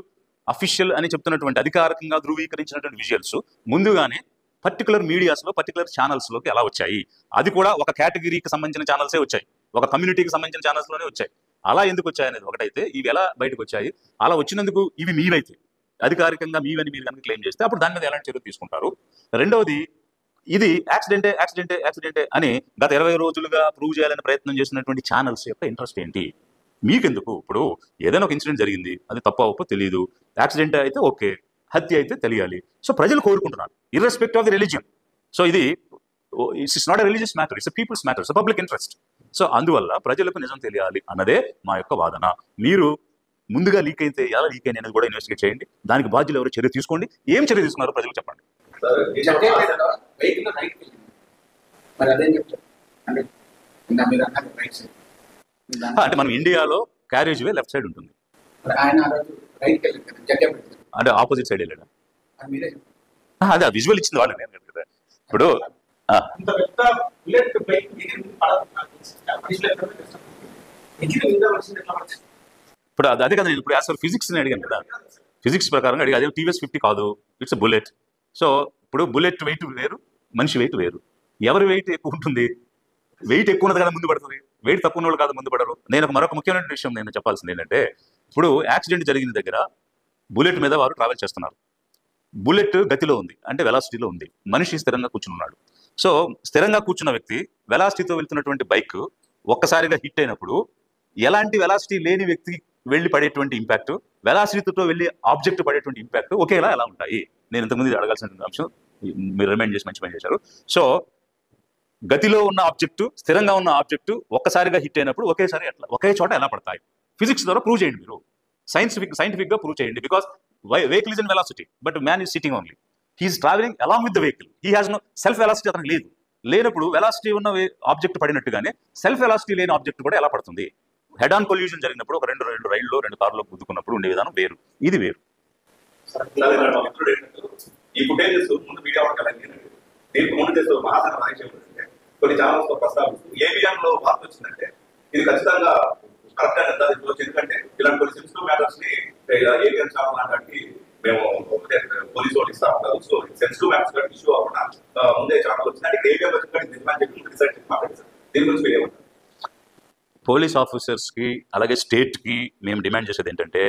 అఫీషియల్ అని చెప్తున్నటువంటి అధికారికంగా ధృవీకరించినటువంటి విజువల్స్ ముందుగానే పర్టికులర్ మీడియాస్లో, పర్టికులర్ ఛానల్స్లోకి ఎలా వచ్చాయి? అది కూడా ఒక కేటగిరీకి సంబంధించిన ఛానల్సే వచ్చాయి, ఒక కమ్యూనిటీకి సంబంధించిన ఛానల్స్లోనే వచ్చాయి. అలా ఎందుకు వచ్చాయి అనేది ఒకటైతే, ఇవి ఎలా బయటకు వచ్చాయి, అలా వచ్చినందుకు ఇవి మీవైతే అధికారికంగా మీవని మీరు కనుక క్లెయిమ్ చేస్తే అప్పుడు దాని మీద ఎలాంటి చర్యలు తీసుకుంటారు? రెండవది, ఇది యాక్సిడెంటే అని గత 20 రోజులుగా ప్రూవ్ చేయాలని ప్రయత్నం చేసినటువంటి ఛానల్స్ యొక్క ఇంట్రెస్ట్ ఏంటి? మీకెందుకు? ఇప్పుడు ఏదైనా ఒక ఇన్సిడెంట్ జరిగింది, అది తప్ప ఒప్పో తెలియదు, యాక్సిడెంట్ అయితే ఓకే, హత్య అయితే తెలియాలి. సో ప్రజలు కోరుకుంటున్నారు ఇర్రెస్పెక్ట్ ఆఫ్ ది రిలీజియన్. సో ఇది it's not a religious matter, it's a peoples matter, it's public interest. So అందువల్ల ప్రజలకు నిజం తెలియాలి అన్నదే మా యొక్క వాదన. మీరు ముందుగా లీక్ అయితే ఎలా లీక్ అయిన అనేది కూడా ఇన్వెస్టిగేట్ చేయండి. దానికి బాధ్యులు ఎవరు చర్య తీసుకోండి. ఏం చర్య తీసుకున్నారో ప్రజలకు చెప్పండి. అంటే మనం ఇండియాలో క్యారేజ్ వే లెఫ్ట్ సైడ్ ఉంటుంది, అంటే ఆపోజిట్ సైడ్ వెళ్ళాడు. అదే విజువల్ ఇచ్చింది వాళ్ళు. ఇప్పుడు ఇప్పుడు అదే కదా, నేను ఇప్పుడు యాజ్ ఫర్ ఫిజిక్స్ అడిగాను కదా, ఫిజిక్స్ ప్రకారం అడిగి, అదే టీవీఎస్ 50 కాదు, ఇట్స్ బుల్లెట్. సో ఇప్పుడు బుల్లెట్ వెయిట్ వేరు, మనిషి వెయిట్ వేరు. ఎవరి వెయిట్ ఎక్కువ ఉంటుంది? వెయిట్ ఎక్కువ ఉన్నది కదా ముందు పడుతుంది, వెయిట్ తక్కువ ఉన్న వాళ్ళు కాదు ముందు పడరు. నేను మరొక ముఖ్యమైన విషయం నేను చెప్పాల్సింది ఏంటంటే, ఇప్పుడు యాక్సిడెంట్ జరిగిన దగ్గర బుల్లెట్ మీద వారు ట్రావెల్ చేస్తున్నారు. బుల్లెట్ గతిలో ఉంది, అంటే వెలాసిటీలో ఉంది, మనిషి స్థిరంగా కూర్చున్నాడు. సో స్థిరంగా కూర్చున్న వ్యక్తి వెలాసిటీతో వెళ్తున్నటువంటి బైక్ ఒక్కసారిగా హిట్ అయినప్పుడు ఎలాంటి వెలాసిటీ లేని వ్యక్తి వెళ్ళి పడేటువంటి ఇంపాక్ట్, వెలాసిటీతో వెళ్ళి ఆబ్జెక్ట్ పడేటువంటి ఇంపాక్ట్ ఒకేలా ఎలా ఉంటాయి? నేను ఇంతకుముందు అడగాల్సిన అంశం మీరు రిమైండ్ చేసి మంచి పని చేశారు. సో గతిలో ఉన్న ఆబ్జెక్టు, స్థిరంగా ఉన్న ఆబ్జెక్టు ఒక్కసారిగా హిట్ అయినప్పుడు ఒకే చోట ఎలా పడతాయి? ఫిజిక్స్ ద్వారా ప్రూవ్ చేయండి, మీరు సైంటిఫిక్గా ప్రూవ్ చేయండి. Because vehicle is in velocity, but man is sitting only, he's travelling along with the vehicle, he has no self velocity అతనికి లేదు. లేనప్పుడు వెలాసిటీ ఉన్న ఆబ్జెక్ట్ పడినట్టుగానే సెల్ఫ్ వెలాసిటీ లేని ఆబ్జెక్ట్ కూడా ఎలా పడుతుంది? హెడ్ ఆన్ కొల్యూషన్ జరిగినప్పుడు ఒక రెండు రైళ్లు 2 కార్లు గుద్దుకున్నప్పుడు ఉండే విధానం వేరు, ఇది వేరు. ఈ ఫుటేజెస్ ముందు మీడియా దీనికి ముందు చేస్తూ మహాసన రాజ్యం కొన్ని ఛానల్స్ తో ప్రస్తావిస్తూ ఏబిఎం లో వార్త వచ్చిందంటే ఇది ఖచ్చితంగా కరెక్ట్ అని నిర్ధారించవచ్చు. ఎందుకంటే ఇలాంటి కొన్ని సెన్సిటివ్ మ్యాటర్స్ ని ఏబిఎం ఛానల్ లాంటి మేము పోలీసు వాళ్ళు ఇస్తా ఉంటారు. సో సెన్సిటివ్ మ్యాటర్స్ ఇష్యూ అవ్వకుండా ముందే ఛానల్ వచ్చిందంటే ఏబిఎం వచ్చిందంటే నిజమని చెప్పి డిసైడ్ చేసి మాట్లాడారు. దీని గురించి మీరు ఏమంటారు? పోలీస్ ఆఫీసర్స్కి అలాగే స్టేట్కి మేము డిమాండ్ చేసేది ఏంటంటే,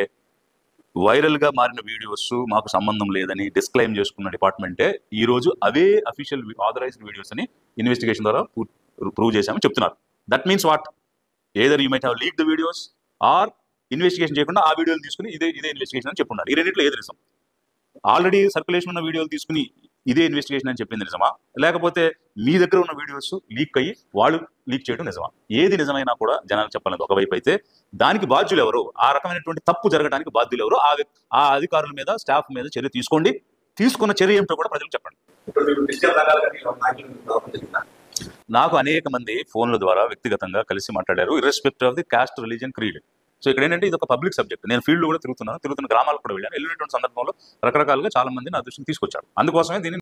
వైరల్గా మారిన వీడియోస్ మాకు సంబంధం లేదని డిస్క్లైమ్ చేసుకున్న డిపార్ట్మెంటే ఈరోజు అవే అఫీషియల్ ఆథరైజ్డ్ వీడియోస్ అని ఇన్వెస్టిగేషన్ ద్వారా ప్రూవ్ చేశామని చెప్తున్నారు. That means what? Either you might have leak the videos or investigation చేయకుండా ఆ వీడియోలు తీసుకుని ఇదే ఇన్వెస్టిగేషన్ అని చెప్పున్నారు. ఈ రెండింటిలో ఏది నిజం? ఆల్రెడీ సర్క్యులేషన్ ఉన్న వీడియోలు తీసుకుని ఇదే ఇన్వెస్టిగేషన్ అని చెప్పింది నిజమా, లేకపోతే మీ దగ్గర ఉన్న వీడియోస్ లీక్ అయ్యి వాళ్ళు లీక్ చేయడం నిజమా? ఏది నిజమైనా కూడా జనాలు చెప్పలేదు. ఒకవైపు అయితే దానికి బాధ్యులు ఎవరు, ఆ రకమైనటువంటి తప్పు జరగడానికి బాధ్యులు ఎవరు, ఆ అధికారుల మీద, స్టాఫ్ మీద చర్య తీసుకోండి. తీసుకున్న చర్య ఏమిటో కూడా ప్రజలకు చెప్పండి. నాకు అనేక మంది ఫోన్ల ద్వారా వ్యక్తిగతంగా కలిసి మాట్లాడారు, irrespective of the cost, religion, creed. So ఇక్కడ ఏంటంటే ఇది ఒక పబ్లిక్ సబ్జెక్ట్. నేను ఫీల్డ్ కూడా తిరుగుతున్న గ్రామాలకు కూడా వెళ్ళాను. వెళ్ళినటువంటి సందర్భంలో రకరకాలుగా చాలా మంది నా దృష్టికి తీసుకొచ్చారు. అందుకోసమే దీన్ని